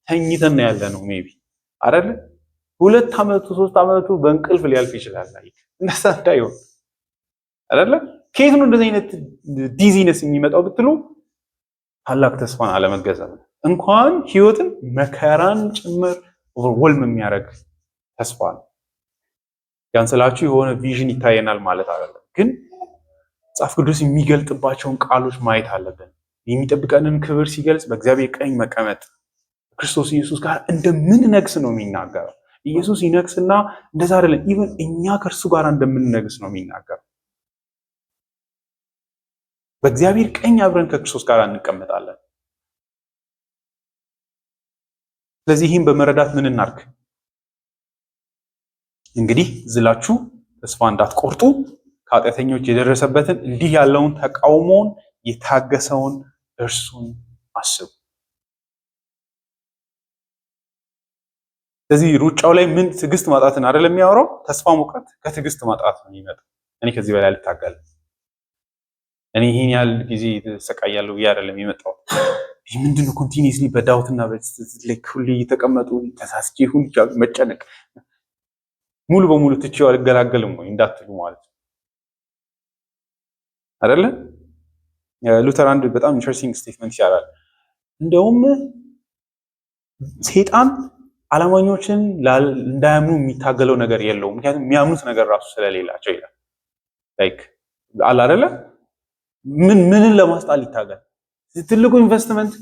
ተኝተን ያለ ነው ሜቢ አይደለ? 2 ዓመቱ 3 ዓመቱ በእንቅልፍ ሊያልፍ ይችላል። ላይክ እንደዛ እንዳይሆን አይደለ? ከየት ነው እንደዚህ አይነት ዲዚነስ የሚመጣው ብትሉ ታላቅ ተስፋን አለመገንዘብ ነው። እንኳን ህይወትን መከራን ጭምር ኦቨርዌልም የሚያደርግ ተስፋ ነው። ያን ስላችሁ የሆነ ቪዥን ይታየናል ማለት አይደለም፣ ግን መጽሐፍ ቅዱስ የሚገልጥባቸውን ቃሎች ማየት አለብን። የሚጠብቀንን ክብር ሲገልጽ በእግዚአብሔር ቀኝ መቀመጥ ክርስቶስ ኢየሱስ ጋር እንደምንነግስ ነው የሚናገረው። ኢየሱስ ይነግስና እንደዛ አይደለም፣ ኢቭን እኛ ከእርሱ ጋር እንደምንነግስ ነው የሚናገረው። በእግዚአብሔር ቀኝ አብረን ከክርስቶስ ጋር እንቀመጣለን። ስለዚህ ይህን በመረዳት ምን እናርግ? እንግዲህ ዝላችሁ ተስፋ እንዳትቆርጡ ከኃጢአተኞች የደረሰበትን እንዲህ ያለውን ተቃውሞን የታገሰውን እርሱን አስቡ። ስለዚህ ሩጫው ላይ ምን ትዕግስት ማጣትን አይደለም የሚያወራው። ተስፋ መቁረጥ ከትዕግስት ማጣት ነው የሚመጣው። እኔ ከዚህ በላይ አልታገልም። እኔ ይሄን ያህል ጊዜ ተሰቃያለሁ ብዬ አይደለም የመጣው። ይህ ምንድነው ኮንቲኒስሊ በዳውትና ሁሌ እየተቀመጡ ተሳስቼ ሁሉ መጨነቅ ሙሉ በሙሉ ትቼው አልገላገልም ወይ እንዳትሉ ማለት ነው አይደለ? ሉተር አንድ በጣም ኢንትረስቲንግ ስቴትመንት ይሰራል። እንደውም ሰይጣን አላማኞችን እንዳያምኑ የሚታገለው ነገር የለውም፣ ምክንያቱም የሚያምኑት ነገር ራሱ ስለሌላቸው ይላል። ላይክ አለ አይደለ? ምንን ለማስጣል ይታገል? ትልቁ ኢንቨስትመንት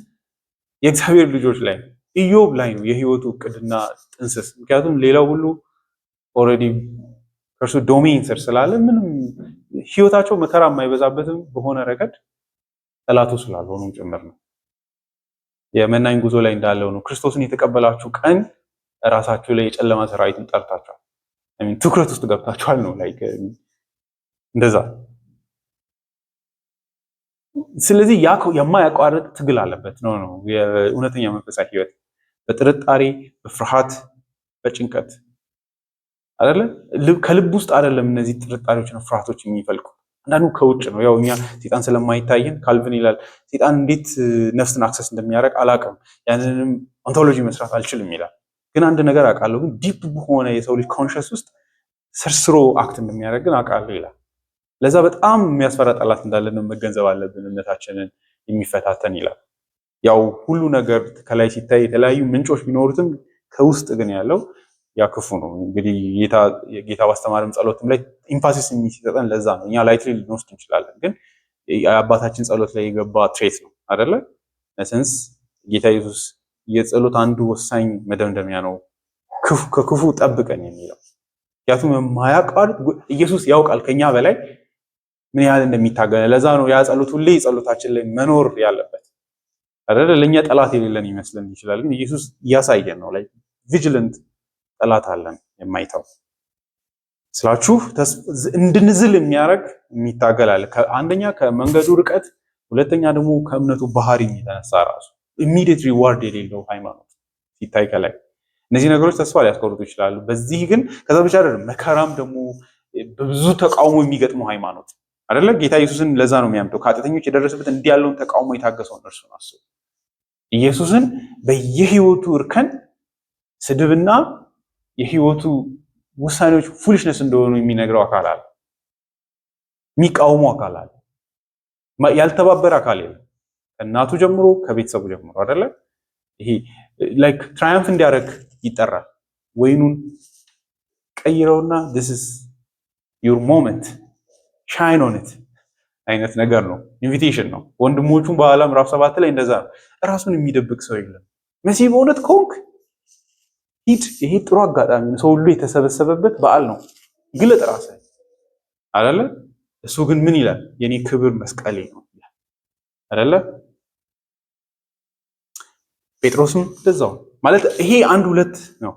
የእግዚአብሔር ልጆች ላይ ኢዮብ ላይ ነው የህይወቱ እቅድና ጥንስስ። ምክንያቱም ሌላው ሁሉ ኦልሬዲ ከእርሱ ዶሜን ስር ስላለ ምንም ህይወታቸው መከራ የማይበዛበትም በሆነ ረገድ ጠላቱ ስላልሆኑም ጭምር ነው። የመናኝ ጉዞ ላይ እንዳለው ነው። ክርስቶስን የተቀበላችሁ ቀን ራሳችሁ ላይ የጨለማ ሰራዊትን ጠርታችኋል፣ ትኩረት ውስጥ ገብታችኋል ነው ላይክ እንደዛ። ስለዚህ ያ የማያቋርጥ ትግል አለበት ነው የእውነተኛ መንፈሳዊ ህይወት። በጥርጣሬ በፍርሃት በጭንቀት አይደለ? ከልብ ውስጥ አይደለም እነዚህ ጥርጣሬዎችና ፍርሃቶች የሚፈልቁ። አንዳንዱ ከውጭ ነው። ያው እኛ ሰይጣን ስለማይታየን ካልቪን ይላል ሰይጣን እንዴት ነፍስን አክሰስ እንደሚያደርግ አላውቅም፣ ያንንም ኦንቶሎጂ መስራት አልችልም ይላል። ግን አንድ ነገር አውቃለሁ፣ ግን ዲፕ በሆነ የሰው ልጅ ኮንሽስ ውስጥ ሰርስሮ አክት እንደሚያደርግ ግን አውቃለሁ ይላል። ለዛ በጣም የሚያስፈራ ጠላት እንዳለን መገንዘብ አለብን፣ እምነታችንን የሚፈታተን ይላል። ያው ሁሉ ነገር ከላይ ሲታይ የተለያዩ ምንጮች ቢኖሩትም ከውስጥ ግን ያለው ያ ክፉ ነው። እንግዲህ ጌታ ባስተማረም ጸሎትም ላይ ኢምፋሲስ የሚሰጠን ለዛ ነው። እኛ ላይትሊ ልንወስድ እንችላለን፣ ግን የአባታችን ጸሎት ላይ የገባ ትሬት ነው አይደለ? ነሰንስ ጌታ ኢየሱስ የጸሎት አንዱ ወሳኝ መደምደሚያ ነው ከክፉ ጠብቀን የሚለው። ምክንያቱም የማያቋርጥ ኢየሱስ ያውቃል ከኛ በላይ ምን ያህል እንደሚታገል። ለዛ ነው ያ ጸሎት ሁሌ ጸሎታችን ላይ መኖር ያለበት አይደለ? ለኛ ጠላት የሌለን ይመስለን ይችላል፣ ግን ኢየሱስ እያሳየን ነው ላይ ቪጂለንት ጠላት አለን የማይተው ስላችሁ እንድንዝል የሚያደርግ የሚታገል አለ። አንደኛ ከመንገዱ ርቀት፣ ሁለተኛ ደግሞ ከእምነቱ ባህሪ የተነሳ ራሱ ኢሚዲየት ሪዋርድ የሌለው ሃይማኖት ሲታይ ከላይ እነዚህ ነገሮች ተስፋ ሊያስቆርጡ ይችላሉ። በዚህ ግን ከዛ ብቻ አይደለም መከራም ደግሞ በብዙ ተቃውሞ የሚገጥመው ሃይማኖት አይደለ? ጌታ ኢየሱስን ለዛ ነው የሚያምተው ከኃጢአተኞች የደረሰበት እንዲህ ያለውን ተቃውሞ የታገሰውን እርሱን አስቡ። ኢየሱስን በየህይወቱ እርከን ስድብና የህይወቱ ውሳኔዎች ፉሊሽነስ እንደሆኑ የሚነግረው አካል አለ፣ የሚቃወሙ አካል አለ፣ ያልተባበረ አካል የለም። ከእናቱ ጀምሮ ከቤተሰቡ ጀምሮ አይደለ? ይሄ ላይክ ትራያምፍ እንዲያደርግ ይጠራል። ወይኑን ቀይረውና this is your moment shine on it አይነት ነገር ነው። ኢንቪቴሽን ነው። ወንድሞቹን በኋላ ምዕራፍ 7 ላይ እንደዛ ነው። ራሱን የሚደብቅ ሰው የለም። መሲህ በእውነት ከሆንክ ሂድ። ይሄ ጥሩ አጋጣሚ ነው። ሰው ሁሉ የተሰበሰበበት በዓል ነው። ግለጥ ራስህ አይደለ? እሱ ግን ምን ይላል? የኔ ክብር መስቀሌ ነው አይደለ? ጴጥሮስም እንደዛው ማለት ይሄ አንድ ሁለት ነው።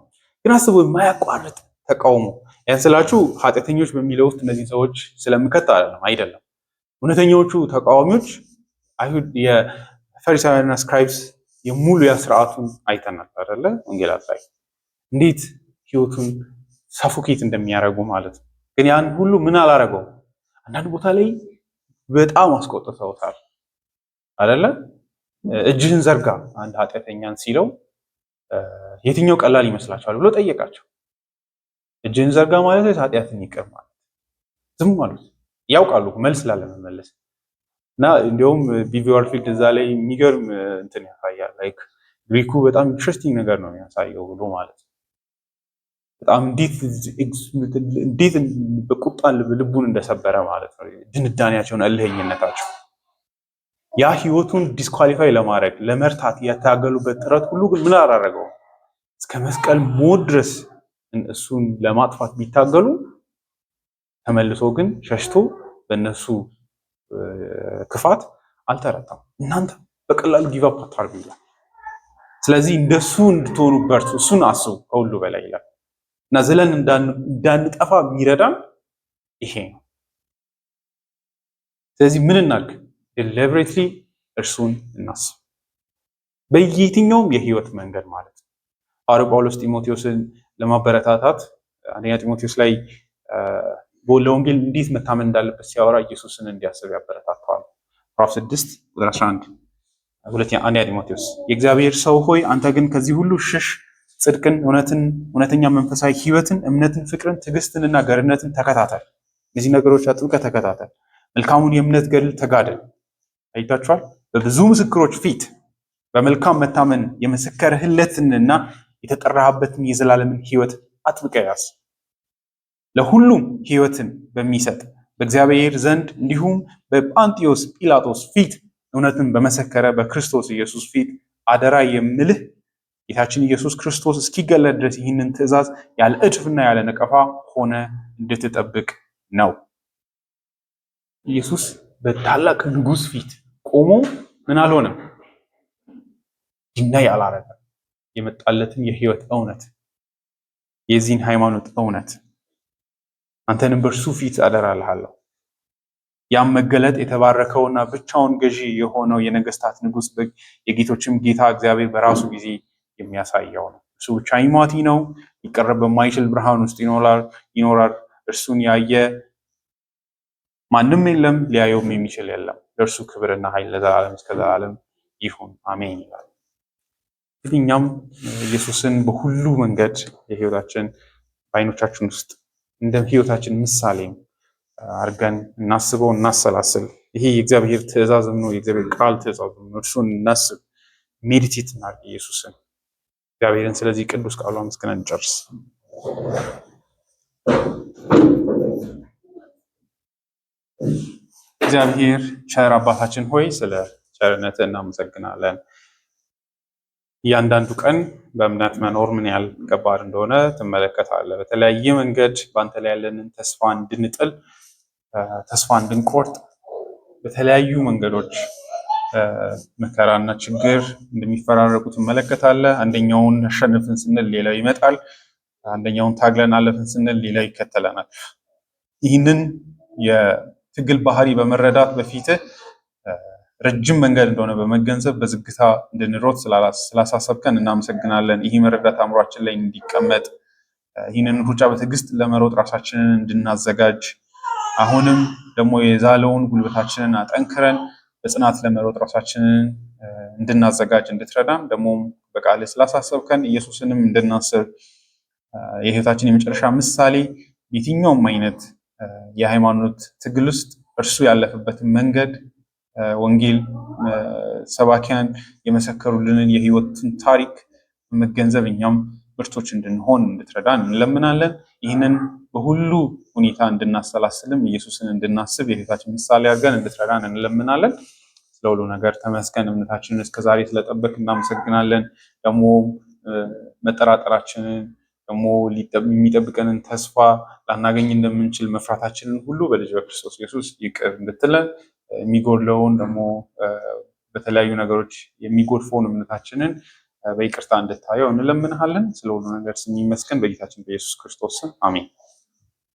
ግን አስቡ የማያቋርጥ ተቃውሞ። ያን ስላችሁ ኃጢአተኞች በሚለው ውስጥ እነዚህ ሰዎች ስለምከት አይደለም። እውነተኞቹ ተቃዋሚዎች አይሁድ የፈሪሳውያንና ስክራይብስ የሙሉ ስርዓቱን አይተናል አይደለ? ወንጌላት ላይ እንዴት ህይወቱን ሳፎኬት እንደሚያደርጉ ማለት ነው። ግን ያን ሁሉ ምን አላረገው? አንዳንድ ቦታ ላይ በጣም አስቆጥተውታል አይደለ? እጅህን ዘርጋ አንድ ኃጢአተኛን ሲለው የትኛው ቀላል ይመስላችኋል ብሎ ጠየቃቸው። እጅህን ዘርጋ ማለት ኃጢአትን ይቅር ማለት። ዝም ማለት ያውቃሉ መልስ ላለመመለስ እና እንዲያውም ቢቪ ዋርፊልድ እዛ ላይ የሚገርም እንትን ያሳያል። ላይክ ግሪኩ በጣም ኢንትረስቲንግ ነገር ነው የሚያሳየው ብሎ ማለት ነው። በጣም እንዴት በቁጣ ልቡን እንደሰበረ ማለት ነው። ድንዳኔያቸውን፣ እልህኝነታቸው ያ ህይወቱን ዲስኳሊፋይ ለማድረግ ለመርታት ያታገሉበት ጥረት ሁሉ ግን ምን አላረገው? እስከ መስቀል ሞት ድረስ እሱን ለማጥፋት ቢታገሉ ተመልሶ ግን ሸሽቶ በእነሱ ክፋት አልተረታም። እናንተ በቀላሉ ጊቭ አፕ አታርጉ ይላል። ስለዚህ እንደሱ እንድትሆኑ በርቱ፣ እሱን አስቡ ከሁሉ በላይ ይላል እና ዝለን እንዳንጠፋ የሚረዳን ይሄ ነው። ስለዚህ ምን እናድርግ? ዴሊበሬትሊ እርሱን እናስብ በየትኛውም የህይወት መንገድ ማለት ነው። ሐዋርያው ጳውሎስ ጢሞቴዎስን ለማበረታታት አንደኛ ጢሞቴዎስ ላይ ለወንጌል እንዴት መታመን እንዳለበት ሲያወራ ኢየሱስን እንዲያስብ ያበረታተዋል። ምዕራፍ 6 ቁጥር 11 አንደኛ ጢሞቴዎስ የእግዚአብሔር ሰው ሆይ አንተ ግን ከዚህ ሁሉ ሽሽ፣ ጽድቅን፣ እውነተኛ መንፈሳዊ ሕይወትን፣ እምነትን፣ ፍቅርን፣ ትዕግስትንና ገርነትን ተከታተል። እነዚህ ነገሮች አጥብቀህ ተከታተል። መልካሙን የእምነት ገድል ተጋደል። አይታችኋል። በብዙ ምስክሮች ፊት በመልካም መታመን የመሰከርህለትንና የተጠራህበትን የዘላለምን ሕይወት አጥብቀህ ያዝ። ለሁሉም ሕይወትን በሚሰጥ በእግዚአብሔር ዘንድ እንዲሁም በጳንጢዮስ ጲላጦስ ፊት እውነትን በመሰከረ በክርስቶስ ኢየሱስ ፊት አደራ የምልህ ጌታችን ኢየሱስ ክርስቶስ እስኪገለጥ ድረስ ይህንን ትእዛዝ ያለ እድፍና ያለ ነቀፋ ሆነ እንድትጠብቅ ነው። ኢየሱስ በታላቅ ንጉሥ ፊት ቆሞ ምን አልሆነም? ድንጋይ አላረገም። የመጣለትን የህይወት እውነት የዚህን ሃይማኖት እውነት አንተንም በእርሱ ፊት አደራልሃለሁ። ያም መገለጥ የተባረከውና ብቻውን ገዢ የሆነው የነገስታት ንጉሥ የጌቶችም ጌታ እግዚአብሔር በራሱ ጊዜ የሚያሳየው ነው። እሱ ብቻ ይሟቲ ነው። ሊቀረብ በማይችል ብርሃን ውስጥ ይኖራል። እርሱን ያየ ማንም የለም፣ ሊያየውም የሚችል የለም። ለእርሱ ክብርና ኃይል ለዘላለም እስከ ዘላለም ይሁን አሜን ይላል። እንግዲህ እኛም ኢየሱስን በሁሉ መንገድ የህይወታችን በዓይኖቻችን ውስጥ እንደ ህይወታችን ምሳሌም አድርገን እናስበው፣ እናሰላስል። ይሄ የእግዚአብሔር ትእዛዝም ነው፣ የእግዚአብሔር ቃል ትእዛዝም ነው። እርሱን እናስብ፣ ሜዲቴት እናድርግ ኢየሱስን፣ እግዚአብሔርን። ስለዚህ ቅዱስ ቃሉ አመስግነን እንጨርስ። እግዚአብሔር ቸር አባታችን ሆይ ስለ ቸርነትህ እናመሰግናለን። እያንዳንዱ ቀን በእምነት መኖር ምን ያህል ከባድ እንደሆነ ትመለከታለህ። በተለያየ መንገድ በአንተ ላይ ያለንን ተስፋ እንድንጥል፣ ተስፋ እንድንቆርጥ በተለያዩ መንገዶች መከራና ችግር እንደሚፈራረቁ ትመለከታለህ። አንደኛውን አሸንፍን ስንል ሌላው ይመጣል። አንደኛውን ታግለን አለፍን ስንል ሌላው ይከተለናል። ይህንን የትግል ባህሪ በመረዳት በፊትህ ረጅም መንገድ እንደሆነ በመገንዘብ በዝግታ እንድንሮጥ ስላሳሰብከን እናመሰግናለን። ይህ መረዳት አእምሯችን ላይ እንዲቀመጥ፣ ይህንን ሩጫ በትዕግስት ለመሮጥ ራሳችንን እንድናዘጋጅ፣ አሁንም ደግሞ የዛለውን ጉልበታችንን አጠንክረን በጽናት ለመሮጥ ራሳችንን እንድናዘጋጅ እንድትረዳን ደግሞ በቃል ስላሳሰብከን ኢየሱስንም እንድናስብ የህይወታችን የመጨረሻ ምሳሌ የትኛውም አይነት የሃይማኖት ትግል ውስጥ እርሱ ያለፈበትን መንገድ ወንጌል ሰባኪያን የመሰከሩልንን የህይወትን ታሪክ በመገንዘብ እኛም ብርቶች እንድንሆን እንድትረዳን እንለምናለን። ይህንን በሁሉ ሁኔታ እንድናሰላስልም ኢየሱስን እንድናስብ የህይወታችን ምሳሌ አድርገን እንድትረዳን እንለምናለን። ስለ ሁሉ ነገር ተመስገን። እምነታችንን እስከዛሬ ስለጠበቅ እናመሰግናለን። ደግሞ መጠራጠራችንን ደግሞ የሚጠብቀንን ተስፋ ላናገኝ እንደምንችል መፍራታችንን ሁሉ በልጅ በክርስቶስ ኢየሱስ ይቅር እንድትለን፣ የሚጎድለውን ደግሞ በተለያዩ ነገሮች የሚጎድፈውን እምነታችንን በይቅርታ እንድታየው እንለምንሃለን። ስለ ሁሉ ነገር ስም ይመስገን። በጌታችን በኢየሱስ ክርስቶስ ስም አሜን።